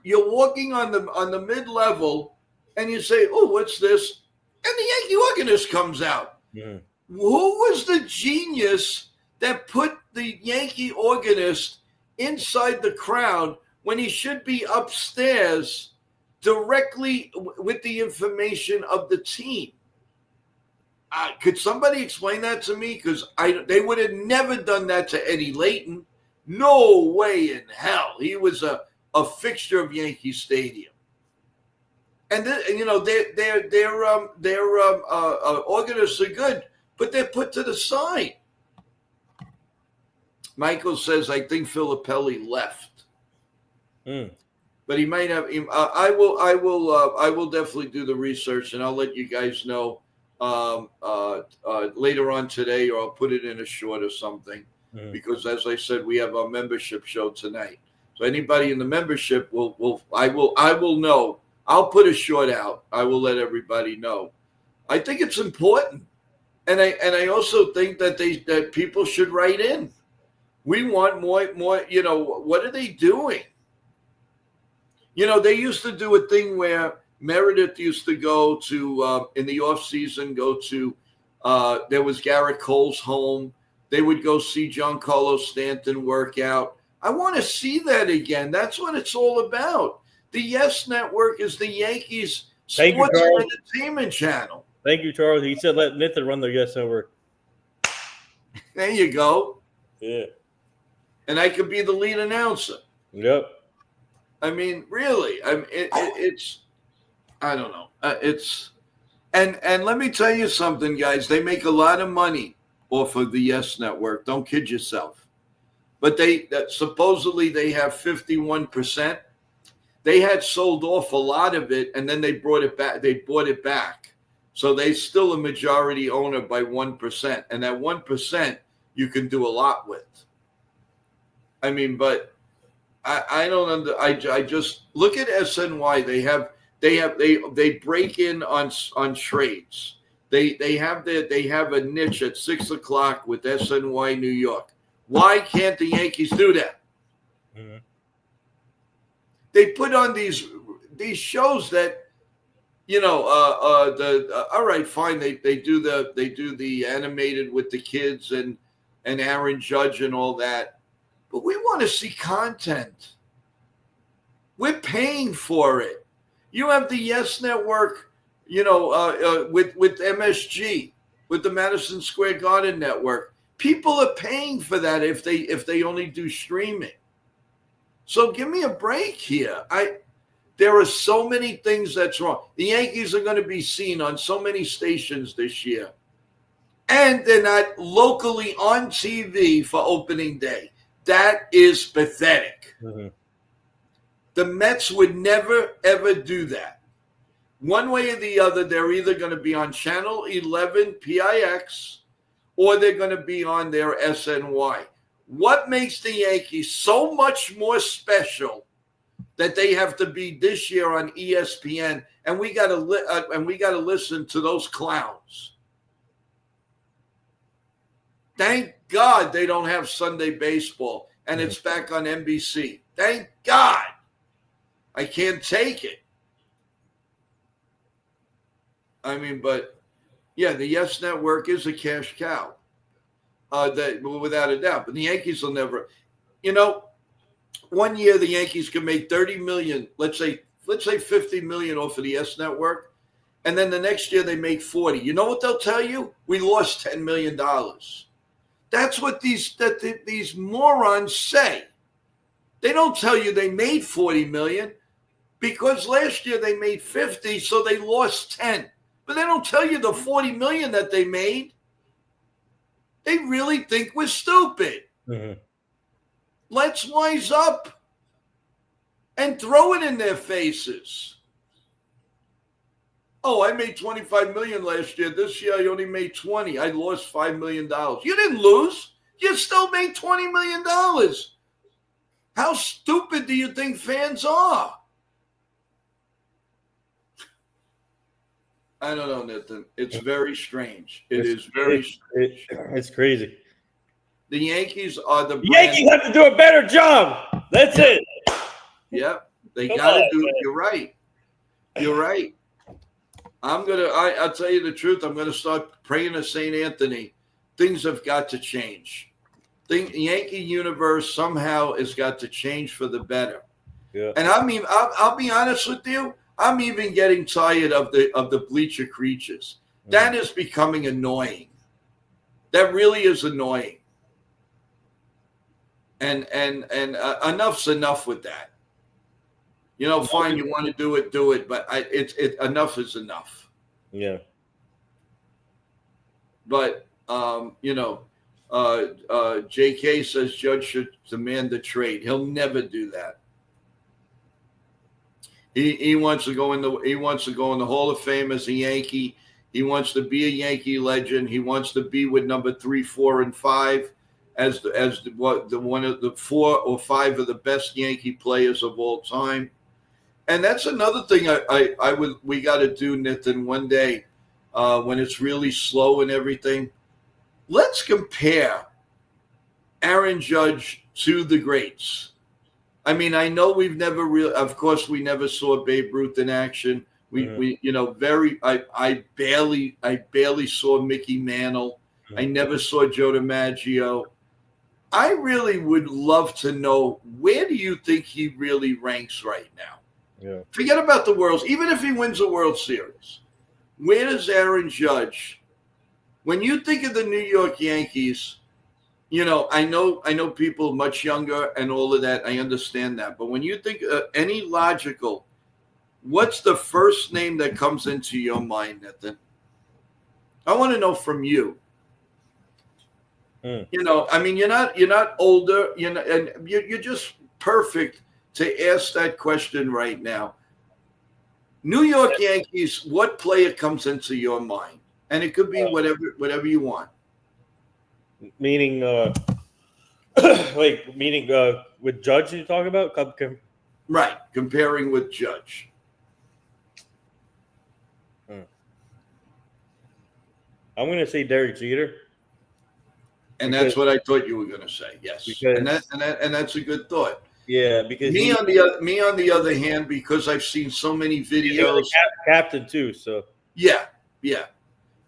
you're walking on the mid level, and you say, "Oh, what's this?" And the Yankee organist comes out. Mm-hmm. Who was the genius that put the Yankee organist inside the crowd when he should be upstairs directly with the information of the team? Could somebody explain that to me? Because they would have never done that to Eddie Layton. No way in hell. He was a fixture of Yankee Stadium. And you know, their organists are good, but they're put to the side. Michael says, "I think Filippelli left." But he might have. I will definitely do the research, and I'll let you guys know later on today, or I'll put it in a short or something. Because, as I said, we have our membership show tonight. So anybody in the membership I will know. I'll put a short out. I will let everybody know. I think it's important, and I also think that people should write in. We want more. You know, what are they doing? You know, they used to do a thing where Meredith used to go to, in the off season, there was Garrett Cole's home. They would go see Giancarlo Stanton work out. I want to see that again. That's what it's all about. The Yes Network is the Yankees sports and entertainment channel. Thank you, Charles. He said let Nathan run the Yes Network. There you go. Yeah. And I could be the lead announcer. Yep. I mean, really, it's, I don't know. And let me tell you something, guys. They make a lot of money off of the Yes Network. Don't kid yourself. But supposedly they have 51%. They had sold off a lot of it, and then they brought it back. They bought it back. So they're still a majority owner by 1%. And that 1% you can do a lot with. I mean, but I don't I just look at SNY. They break in on trades. They have a niche at 6:00 with SNY New York. Why can't the Yankees do that? Mm-hmm. They put on these shows that, you know, all right, fine. They do the animated with the kids and Aaron Judge and all that. But we want to see content. We're paying for it. You have the Yes Network, you know, with MSG, with the Madison Square Garden Network. People are paying for that if they only do streaming. So give me a break here. There are so many things that's wrong. The Yankees are going to be seen on so many stations this year. And they're not locally on TV for opening day. That is pathetic. Mm-hmm. The Mets would never, ever do that. One way or the other, they're either going to be on Channel 11 PIX or they're going to be on their SNY. What makes the Yankees so much more special that they have to be this year on ESPN, and we got to listen to those clowns? Thank God they don't have Sunday baseball and it's back on NBC. Thank God. I can't take it. I mean, but yeah, the Yes Network is a cash cow. That without a doubt. But the Yankees will never, one year the Yankees can make 30 million, let's say 50 million off of the Yes Network, and then the next year they make 40. You know what they'll tell you? We lost $10 million. That's what these morons say. They don't tell you they made 40 million because last year they made 50, so they lost 10. But they don't tell you the 40 million that they made. They really think we're stupid. Mm-hmm. Let's wise up and throw it in their faces. Oh, I made 25 million last year. This year I only made 20. I lost $5 million. You didn't lose. You still made $20 million. How stupid do you think fans are? I don't know, Nathan. It's very strange. It's crazy. The Yankees are the Yankees have to do a better job. That's it. Yep. They got to do it. You're right. You're right. I'll tell you the truth. I'm going to start praying to St. Anthony. Things have got to change. The Yankee universe somehow has got to change for the better. Yeah. And I mean, I'll be honest with you. I'm even getting tired of the bleacher creatures. That is becoming annoying. That really is annoying. And enough's enough with that. Fine, you want to do it, but enough is enough. Yeah. But JK says Judge should demand the trade. He'll never do that. He wants to go in the Hall of Fame as a Yankee. He wants to be a Yankee legend. He wants to be with number 3, 4, and 5 as one of the 4 or 5 of the best Yankee players of all time. And that's another thing we got to do, Nathan, one day when it's really slow and everything. Let's compare Aaron Judge to the greats. I mean, I know we've never of course, we never saw Babe Ruth in action. I barely saw Mickey Mantle. I never saw Joe DiMaggio. I really would love to know, where do you think he really ranks right now? Yeah. Forget about the Worlds. Even if he wins the World Series, where does Aaron Judge, when you think of the New York Yankees, I know people much younger and all of that. I understand that. But when you think any logical, what's the first name that comes into your mind, Nathan? I want to know from you. I mean, you're not older, and you're just perfect to ask that question right now. New York Yankees, what player comes into your mind? And it could be whatever you want. Meaning, with Judge you talk about? Right, comparing with Judge. I'm going to say Derek Jeter. And that's what I thought you were going to say. Yes, and that's a good thought. Yeah, because me on the other hand, because I've seen so many videos. Captain too, so yeah.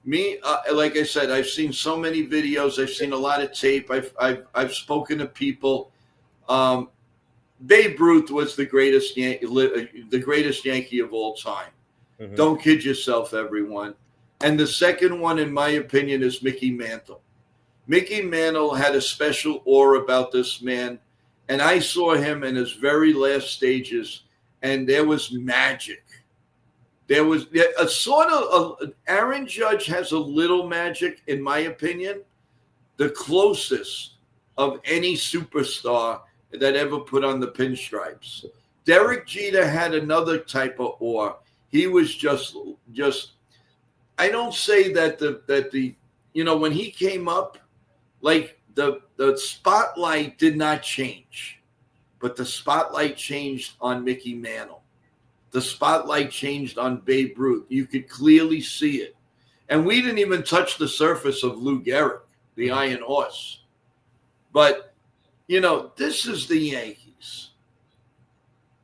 Me, like I said, I've seen so many videos. I've seen a lot of tape. I've spoken to people. Babe Ruth was the greatest Yankee of all time. Mm-hmm. Don't kid yourself, everyone. And the second one, in my opinion, is Mickey Mantle. Mickey Mantle had a special aura about this man, and I saw him in his very last stages, and there was magic. There was a sort of Aaron Judge has a little magic, in my opinion, the closest of any superstar that ever put on the pinstripes. Derek Jeter had another type of aura. He was just. I don't say that the when he came up, like the spotlight did not change, but the spotlight changed on Mickey Mantle. The spotlight changed on Babe Ruth. You could clearly see it. And we didn't even touch the surface of Lou Gehrig. the Iron Horse. But, this is the Yankees.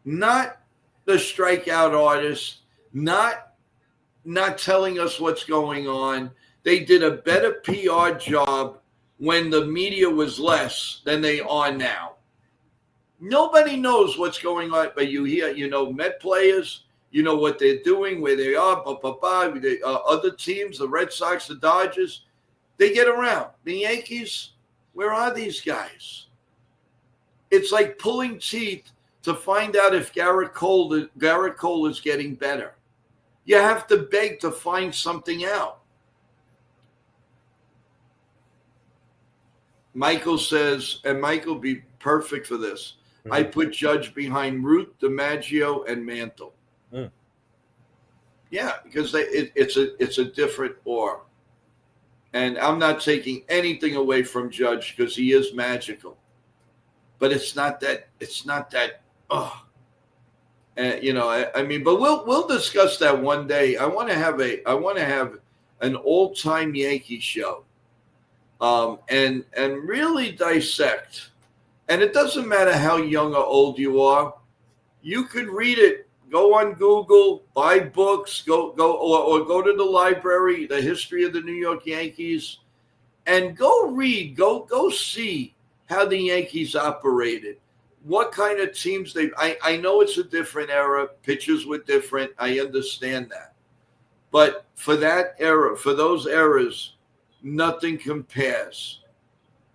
Not the strikeout artist, not telling us what's going on. They did a better PR job when the media was less than they are now. Nobody knows what's going on, but you hear, Met players, you know what they're doing, where they are, other teams, the Red Sox, the Dodgers, they get around. The Yankees, where are these guys? It's like pulling teeth to find out if Garrett Cole is getting better. You have to beg to find something out. Michael says, and Michael be perfect for this, I put Judge behind Root, DiMaggio, and Mantle. Yeah, because it's a different aura. And I'm not taking anything away from Judge because he is magical. But it's not that, but we'll discuss that one day. I want to have an old-time Yankee show. And really dissect. And it doesn't matter how young or old you are. You could read it. Go on Google, buy books, or go to the library, the history of the New York Yankees, and go read, go see how the Yankees operated. What kind of teams I know it's a different era. Pitchers were different. I understand that. But for that era, for those eras, nothing compares.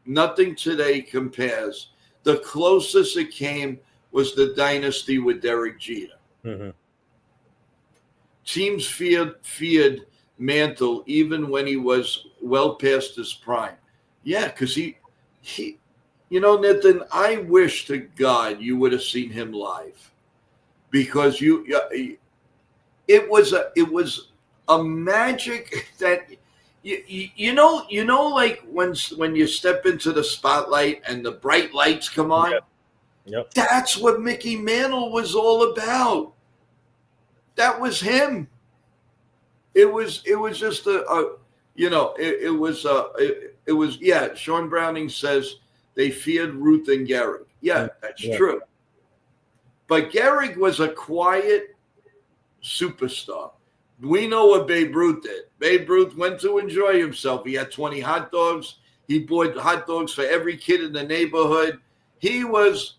Nothing today compares. The closest it came was the dynasty with Derek Jeter. Mm-hmm. Teams feared Mantle even when he was well past his prime. Yeah, because he Nathan, I wish to God you would have seen him live, because it was a magic that like when you step into the spotlight and the bright lights come on. Yep. That's what Mickey Mantle was all about. That was him. It was just Sean Browning says they feared Ruth and Gehrig. Yeah, that's true. But Gehrig was a quiet superstar. We know what Babe Ruth did. Babe Ruth went to enjoy himself. He had 20 hot dogs. He bought hot dogs for every kid in the neighborhood. He was,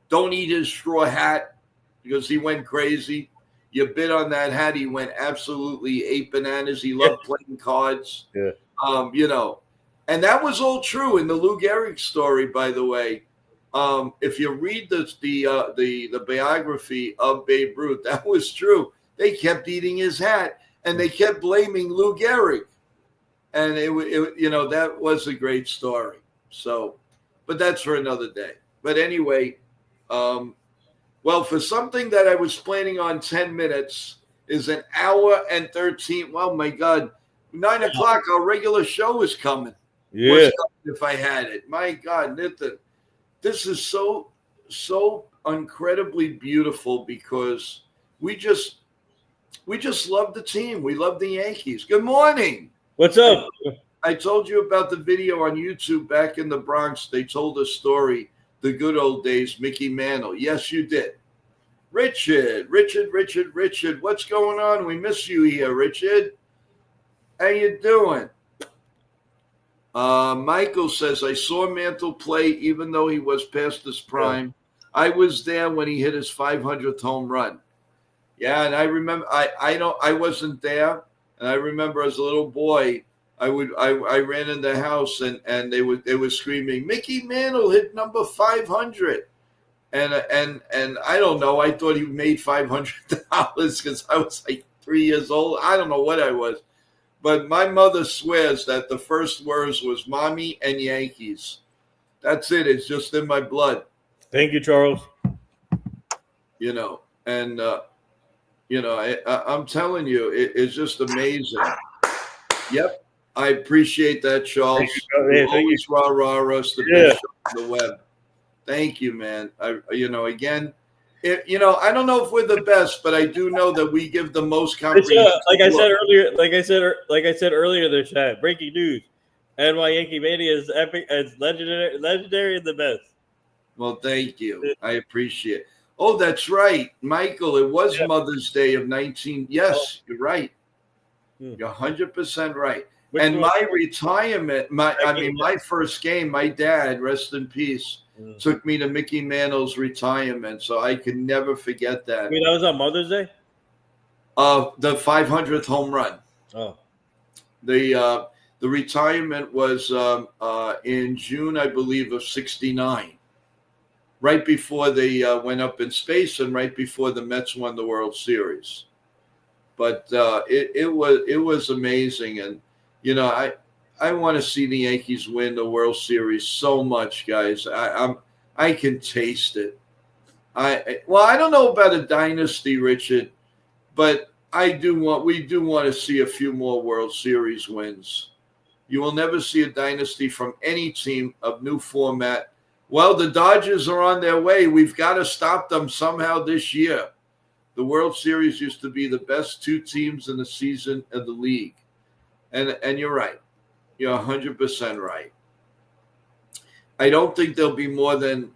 don't eat his straw hat because he went crazy. You bit on that hat, he went absolutely ate bananas. He loved playing cards. Yeah. And that was all true in the Lou Gehrig story, by the way. If you read the biography of Babe Ruth, that was true. They kept eating his hat, and they kept blaming Lou Gehrig. And that was a great story. So, but that's for another day. But anyway, for something that I was planning on 10 minutes is an hour and 13. Well, my God, 9 o'clock, our regular show is coming. Yeah. If I had it. My God, Nathan, this is so incredibly beautiful because we just love the team. We love the Yankees. Good morning. What's up? I told you about the video on YouTube back in the Bronx. They told a story, the good old days, Mickey Mantle. Yes, you did. Richard. What's going on? We miss you here, Richard. How you doing? Michael says, I saw Mantle play even though he was past his prime. Yeah. I was there when he hit his 500th home run. Yeah, and I remember I wasn't there, and I remember as a little boy, I ran in the house and they were screaming, Mickey Mantle hit number 500. And I don't know, I thought he made $500 because I was like 3 years old. I don't know what I was. But my mother swears that the first words was mommy and Yankees. That's it. It's just in my blood. Thank you, Charles. I'm telling you, it's just amazing. Yep. I appreciate that, Charles. You always rah us the best show on the web. Thank you, man. I don't know if we're the best, but I do know that we give the most comprehensive. Like I said earlier, the chat. Breaking news: and my Yankee Mania is epic. It's legendary, and the best. Well, thank you. I appreciate it. Oh, that's right, Michael. It was Yeah. Mother's Day of 19. Yes, you're right. Hmm. You're 100% right. Which And one? my retirement, my first game, my dad, rest in peace, took me to Mickey Mantle's retirement. So I can never forget that. I mean, that was on Mother's Day? The 500th home run. Oh. The retirement was in June, I believe, of '69, right before they went up in space and right before the Mets won the World Series. But it was amazing, and you know I want to see the Yankees win the World Series so much, guys. I can taste it. I don't know about a dynasty, Richard, but we do want to see a few more World Series wins. You will never see a dynasty from any team of new format. Well, the Dodgers are on their way. We've got to stop them somehow this year. The World Series used to be the best two teams in the season of the league. And you're right. You're 100% right. I don't think there'll be more than,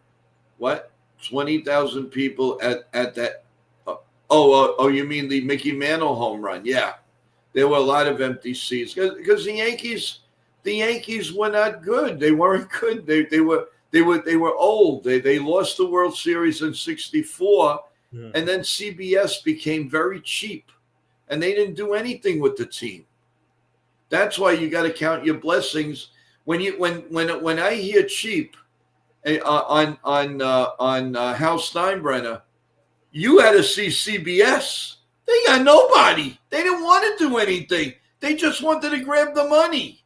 20,000 people at that. Oh, you mean the Mickey Mantle home run? Yeah. There were a lot of empty seats because the Yankees were not good. They weren't good. They were old. They lost the World Series in '64. And then CBS became very cheap, and they didn't do anything with the team. That's why you got to count your blessings when I hear cheap on Hal Steinbrenner. You had to see CBS. They got nobody. They didn't want to do anything. They just wanted to grab the money.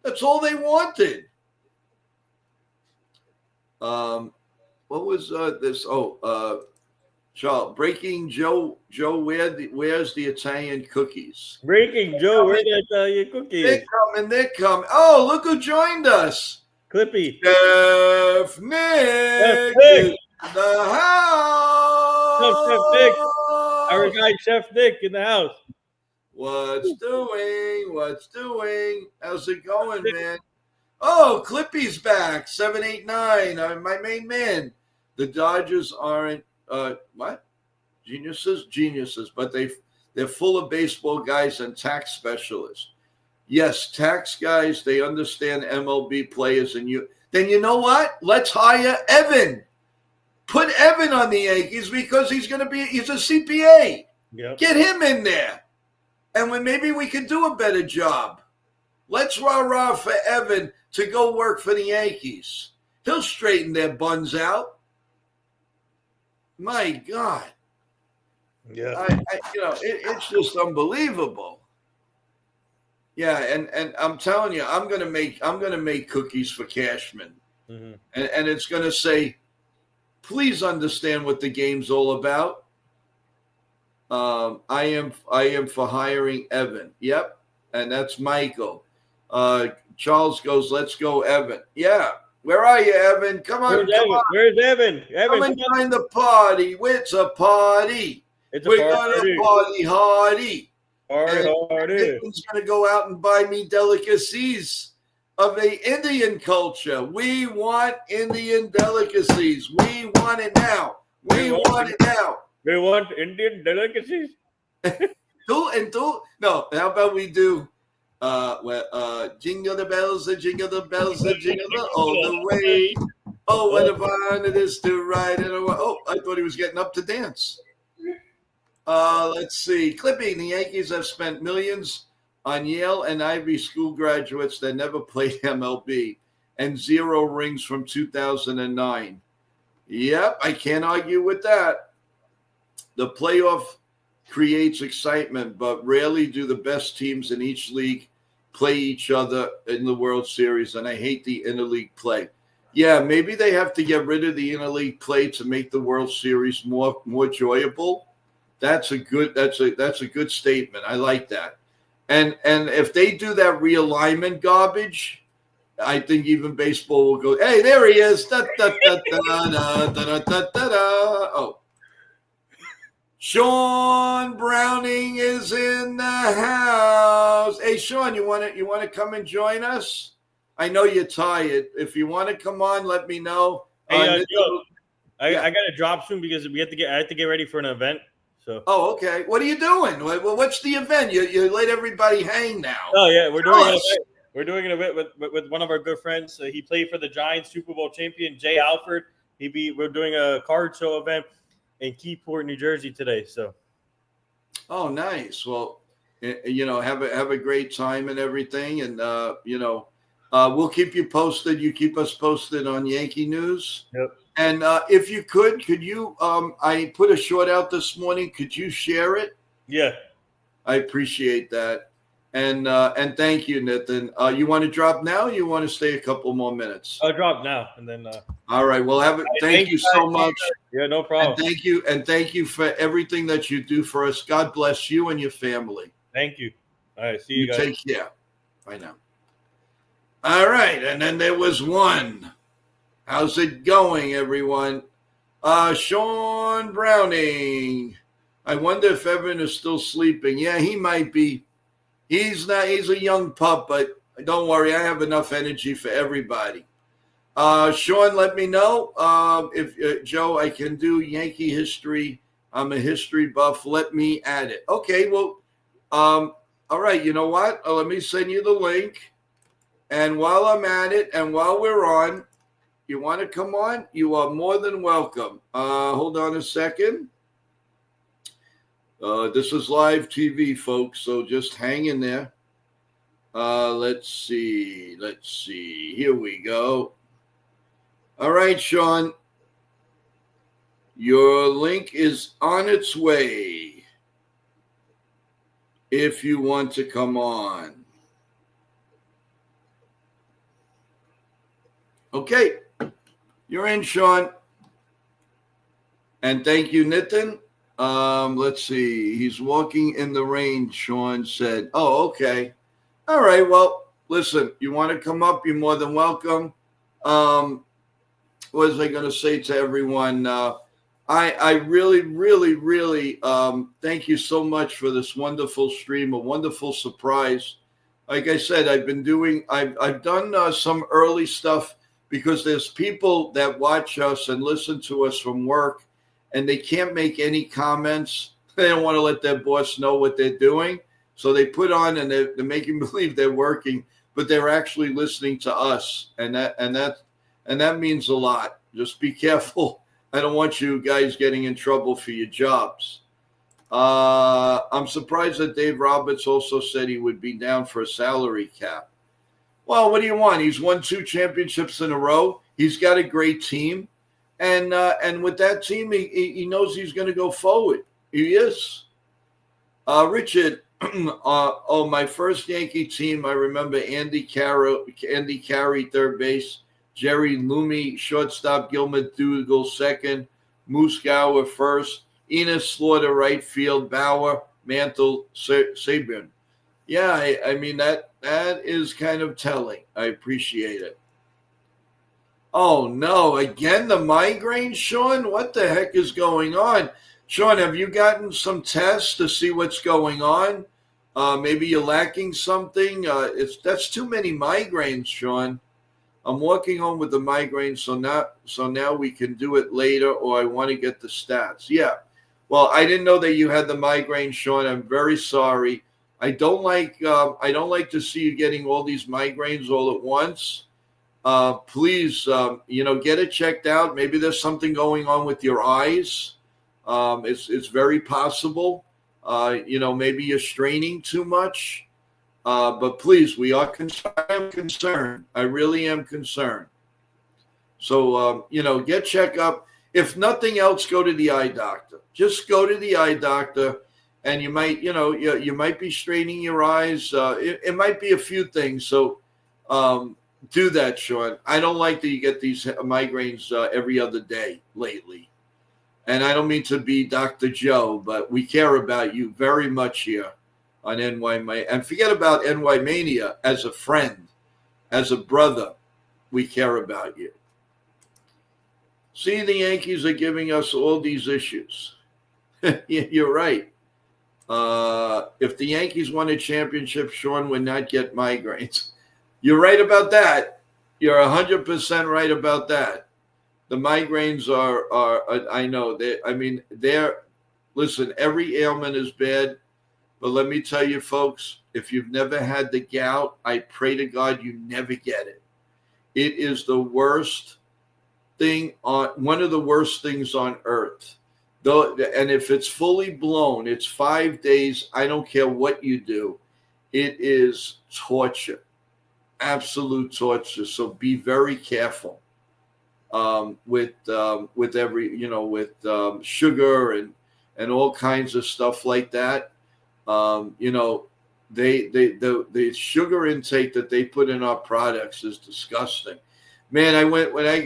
That's all they wanted. What was this? Charles, breaking Joe, where's the Italian cookies? Breaking Joe, where the Italian cookies? They're coming. Oh, look who joined us. Clippy. Chef Nick in the house. Chef Nick. Our guy Chef Nick in the house. What's doing? How's it going, man? Oh, Clippy's back. 789. My main man. The Dodgers aren't geniuses, but they're full of baseball guys and tax specialists. Yes, tax guys, they understand MLB players, and then you know what? Let's hire Evan. Put Evan on the Yankees because he's a CPA. Yep. Get him in there. And maybe we can do a better job. Let's rah-rah for Evan to go work for the Yankees. He'll straighten their buns out. My God. Yeah. It's just unbelievable. Yeah, and I'm telling you, I'm gonna make cookies for Cashman. Mm-hmm. And it's gonna say, please understand what the game's all about. I am for hiring Evan. Yep. And that's Michael. Charles goes, let's go, Evan. Yeah. Where are you, Evan? Come on. Where's Evan? Come and join the party. It's a party. We're gonna party hardy. Evan's gonna go out and buy me delicacies of the Indian culture. We want Indian delicacies. We want it now. We want it now. We want Indian delicacies. No, how about we do jingle the bells, jingle all the way. Oh, what a fun it is to ride in a I thought he was getting up to dance. Let's see. Clipping, the Yankees have spent millions on Yale and Ivy School graduates that never played MLB and 0 rings from 2009. Yep, I can't argue with that. The playoff creates excitement, but rarely do the best teams in each league play each other in the World Series, and I hate the interleague play. Yeah, maybe they have to get rid of the interleague play to make the World Series more enjoyable. That's a good statement. I like that. And if they do that realignment garbage, I think even baseball will go, hey, there he is. Da, da, da, da, da, da, da, da, da. Oh. Sean Browning is in the house. Hey, Sean, you want to come and join us? I know you're tired. If you want to come on, let me know. Hey, Nitin Joe, I yeah. got to drop soon because I have to get ready for an event. So. Oh, okay. What are you doing? What's the event? You let everybody hang now. Oh yeah, Tell us. we're doing an event with one of our good friends. He played for the Giants Super Bowl champion Jay Alford. We're doing a card show event in Keyport, New Jersey today. So. Oh, nice. Well, have a great time and everything, and we'll keep you posted. You keep us posted on Yankee News. Yep. And if you could you? I put a short out this morning. Could you share it? Yeah. I appreciate that, and thank you, Nitin. You want to drop now? Or you want to stay a couple more minutes? I'll drop now, and then. All right. Well, thank you so much. Yeah, no problem. And thank you for everything that you do for us. God bless you and your family. Thank you. All right. See you guys. Take care. Bye now. All right. And then there was one. How's it going, everyone? Sean Browning. I wonder if Evan is still sleeping. Yeah, he might be. He's not. He's a young pup, but don't worry. I have enough energy for everybody. Sean, let me know if Joe, I can do Yankee history. I'm a history buff. Let me add it. Okay. Well, all right. You know what? Let me send you the link. And while I'm at it, and while we're on, you want to come on? You are more than welcome. Hold on a second. This is live TV, folks, so just hang in there. Let's see. Here we go. All right, Sean. Your link is on its way if you want to come on. Okay. You're in, Sean. And thank you, Nitin. Let's see. He's walking in the rain, Sean said. Oh, okay. All right. Well, listen, you want to come up, you're more than welcome. What was I going to say to everyone? I really, really, really thank you so much for this wonderful stream, a wonderful surprise. Like I said, I've done some early stuff because there's people that watch us and listen to us from work, and they can't make any comments. They don't want to let their boss know what they're doing. So they put on and they're making believe they're working, but they're actually listening to us. And that means a lot. Just be careful. I don't want you guys getting in trouble for your jobs. I'm surprised that Dave Roberts also said he would be down for a salary cap. Well, what do you want? He's won 2 championships in a row. He's got a great team. And with that team, he knows he's going to go forward. He is. Richard, my first Yankee team, I remember Andy Carey, third base, Jerry Loomy, shortstop, Gilmer Dougall, second, Moose Gower, first, Enos Slaughter, right field, Bauer, Mantle, Saban. Yeah, I mean, that is kind of telling. I appreciate it. Oh, no. Again, the migraine, Sean? What the heck is going on? Sean, have you gotten some tests to see what's going on? Maybe you're lacking something. That's too many migraines, Sean. I'm walking home with the migraine, so now we can do it later, or I want to get the stats. Yeah. Well, I didn't know that you had the migraine, Sean. I'm very sorry. I don't like to see you getting all these migraines all at once. Please, get it checked out. Maybe there's something going on with your eyes. It's very possible. Maybe you're straining too much. But please, I am concerned. I really am concerned. So, get checked up. If nothing else, go to the eye doctor. Just go to the eye doctor, and you might, you might be straining your eyes. It might be a few things. So, do that, Sean. I don't like that you get these migraines every other day lately. And I don't mean to be Dr. Joe, but we care about you very much here on NY Mania. And forget about NY Mania as a friend, as a brother. We care about you. See, the Yankees are giving us all these issues. You're right. If the Yankees won a championship, Sean would not get migraines. You're right about that. You're 100% right about that. The migraines are I know they're listen, every ailment is bad, but let me tell you folks, if you've never had the gout, I pray to God you never get it. It is the worst thing on one of the worst things on earth. Though, and if it's fully blown, it's 5 days. I don't care what you do. It is torture, absolute torture. So be very careful with every sugar and all kinds of stuff like that. The sugar intake that they put in our products is disgusting. Man,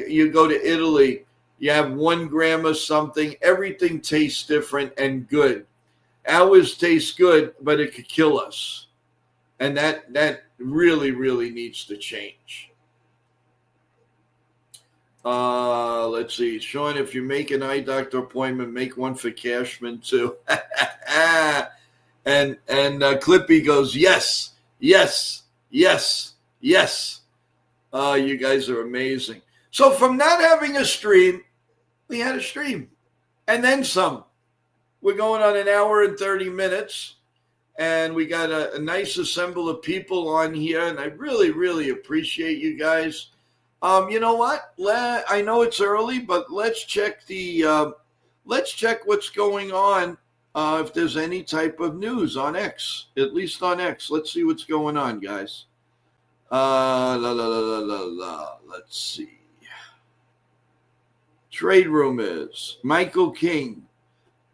you go to Italy, you have 1 gram of something, everything tastes different and good. Ours tastes good, but it could kill us. And that really, really needs to change. Let's see. Sean, if you make an eye doctor appointment, make one for Cashman too. and Clippy goes, yes, yes, yes, yes. You guys are amazing. So from not having a stream, we had a stream. And then some. We're going on 1 hour and 30 minutes. And we got a nice assemble of people on here. And I really, really appreciate you guys. You know what? I know it's early, but let's check what's going on. If there's any type of news on X, at least on X. Let's see what's going on, guys. Let's see. Trade rumors. Michael King.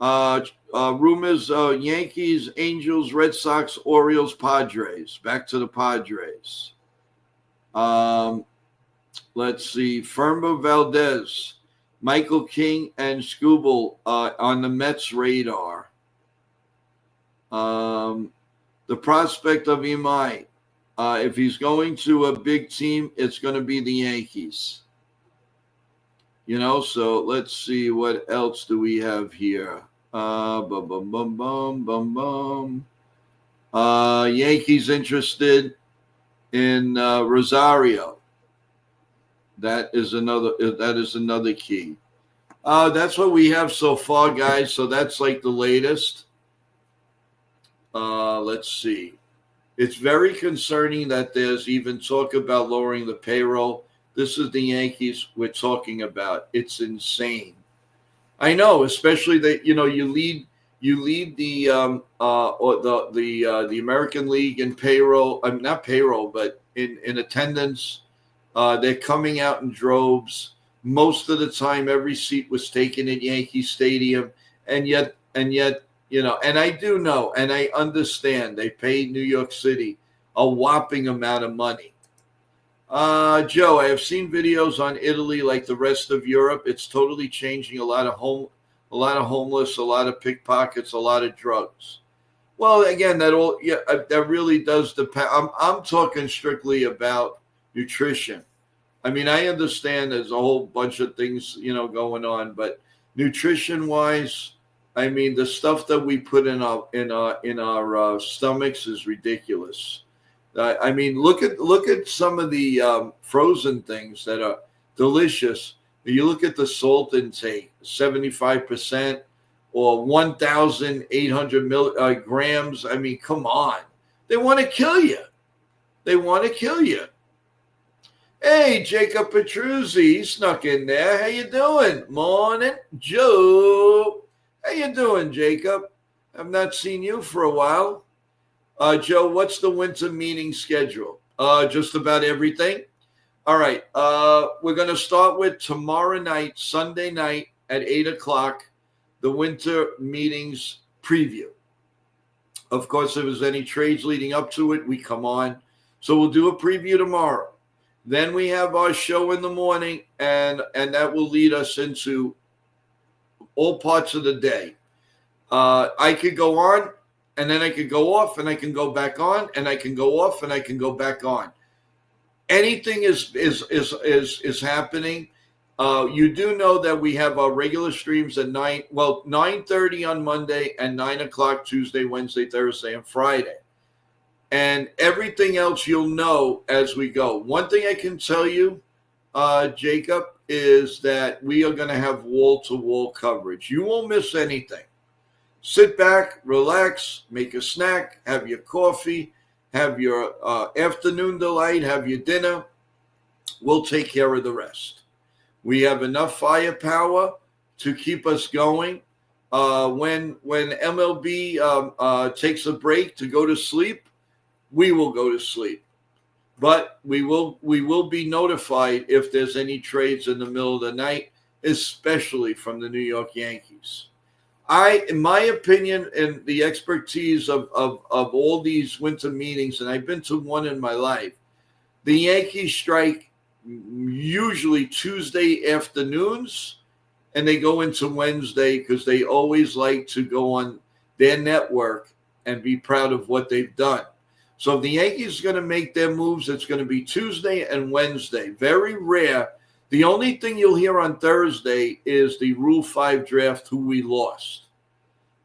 Rumors, Yankees, Angels, Red Sox, Orioles, Padres. Back to the Padres. Let's see. Fermo Valdez, Michael King, and Skubal on the Mets radar. The prospect of Imai. If he's going to a big team, it's going to be the Yankees. So let's see, what else do we have here? Yankees interested in Rosario. That is another key. That's what we have so far, guys. So that's like the latest. Let's see. It's very concerning that there's even talk about lowering the payroll. This is the Yankees we're talking about. It's insane. I know, especially that you lead the American League in payroll. Not payroll, but in attendance. They're coming out in droves. Most of the time, every seat was taken at Yankee Stadium, and yet, and I do know, and I understand they paid New York City a whopping amount of money. Joe, I have seen videos on Italy like the rest of Europe. It's totally changing. A lot of homeless, a lot of pickpockets, a lot of drugs. Well, again, that really does depend. I'm talking strictly about nutrition. I mean, I understand there's a whole bunch of things, going on, but nutrition-wise, I mean, the stuff that we put in our stomachs is ridiculous. I mean, look at some of the frozen things that are delicious. You look at the salt intake, 75% or 1,800 grams. I mean, come on. They want to kill you. Hey, Jacob Petruzzi, he snuck in there. How you doing? Morning, Joe. How you doing, Jacob? I've not seen you for a while. Joe, what's the winter meeting schedule? Just about everything. All right. We're going to start with tomorrow night, Sunday night at 8:00, the winter meetings preview. Of course, if there's any trades leading up to it, we come on. So we'll do a preview tomorrow. Then we have our show in the morning, and that will lead us into all parts of the day. I could go on, and then I could go off, and I can go back on, and I can go off, and I can go back on. Anything is happening. You do know that we have our regular streams at 9:30 on Monday and 9 o'clock Tuesday, Wednesday, Thursday, and Friday. And everything else you'll know as we go. One thing I can tell you, Jacob, is that we are going to have wall-to-wall coverage. You won't miss anything. Sit back, relax, make a snack, have your coffee, have your afternoon delight, have your dinner. We'll take care of the rest. We have enough firepower to keep us going. When MLB takes a break to go to sleep, we will go to sleep. But we will be notified if there's any trades in the middle of the night, especially from the New York Yankees. In my opinion, and the expertise of all these winter meetings, and I've been to one in my life, the Yankees strike usually Tuesday afternoons, and they go into Wednesday because they always like to go on their network and be proud of what they've done. So if the Yankees are going to make their moves, it's going to be Tuesday and Wednesday. Very rare. The only thing you'll hear on Thursday is the Rule 5 draft, who we lost.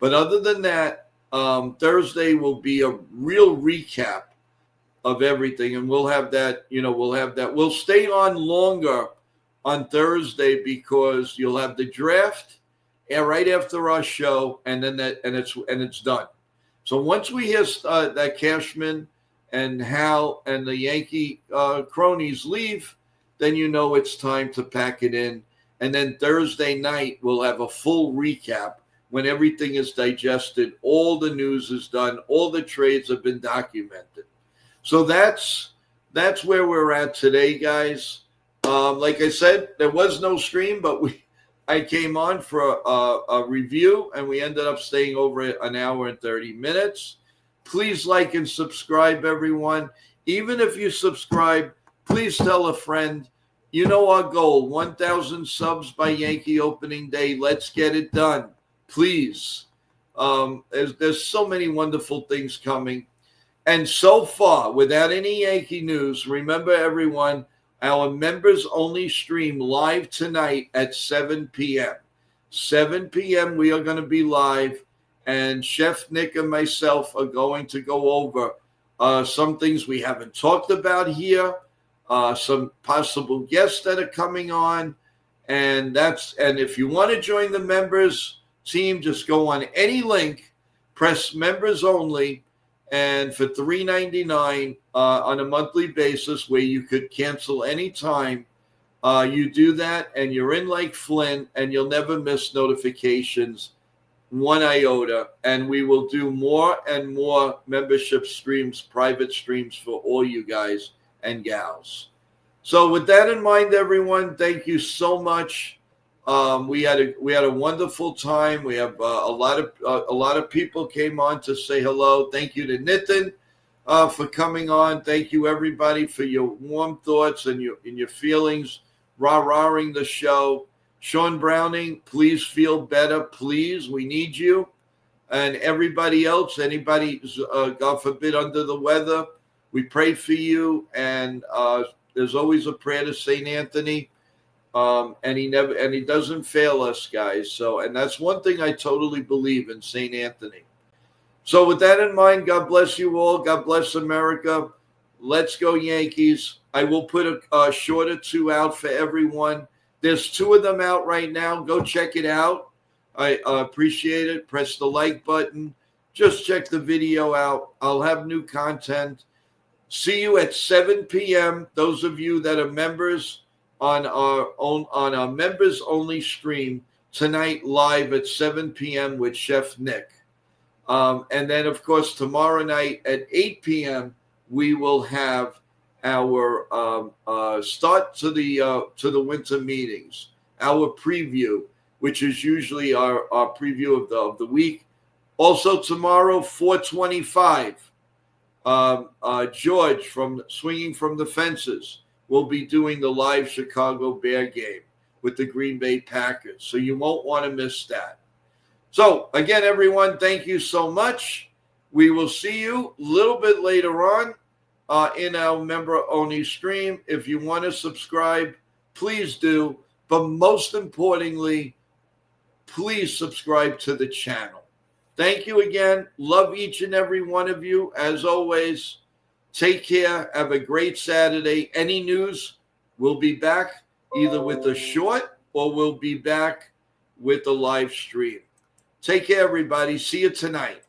But other than that, Thursday will be a real recap of everything, and we'll have that. We'll stay on longer on Thursday because you'll have the draft right after our show, and then it's done. So once we hear that Cashman and Hal and the Yankee cronies leave, then it's time to pack it in. And then Thursday night, we'll have a full recap when everything is digested, all the news is done, all the trades have been documented. So that's where we're at today, guys. Like I said, there was no stream, but I came on for a review, and we ended up staying over an hour and 30 minutes. Please like and subscribe, everyone. Even if you subscribe, please tell a friend. You know our goal, 1,000 subs by Yankee opening day. Let's get it done, please. There's so many wonderful things coming. And so far, without any Yankee news, remember, everyone, our members-only stream live tonight at 7 p.m. 7 p.m. we are going to be live, and Chef Nick and myself are going to go over some things we haven't talked about here, some possible guests that are coming on, and if you want to join the members team, just go on any link, press members only, and for $3.99 on a monthly basis, where you could cancel anytime, you do that, and you're in like Flint, and you'll never miss notifications, one iota. And we will do more and more membership streams, private streams for all you guys and gals. So with that in mind, everyone, thank you so much. We had a wonderful time. We have a lot of people came on to say hello. Thank you to Nitin for coming on. Thank you, everybody, for your warm thoughts and your feelings, rah-rahing the show. Sean Browning, please feel better, please. We need you. And everybody else, anybody, God forbid, under the weather, we pray for you. And there's always a prayer to St. Anthony. And he doesn't fail us, guys. So, and that's one thing I totally believe in, St. Anthony. So with that in mind, God bless you all. God bless America. Let's go Yankees. I will put a short or two out for everyone. There's 2 of them out right now. Go check it out. I appreciate it. Press the like button. Just check the video out. I'll have new content. See you at 7 p.m. Those of you that are members, on our members only stream tonight live at 7 p.m. with Chef Nick. And then, of course, tomorrow night at 8 p.m. we will have our start to the winter meetings, our preview, which is usually our preview of the week. Also tomorrow, 425, George from Swinging from the Fences will be doing the live Chicago Bear game with the Green Bay Packers. So you won't want to miss that. So again, everyone, thank you so much. We will see you a little bit later on in our member-only stream. If you want to subscribe, please do. But most importantly, please subscribe to the channel. Thank you again. Love each and every one of you. As always, take care. Have a great Saturday. Any news, we'll be back either with a short or we'll be back with the live stream. Take care, everybody. See you tonight.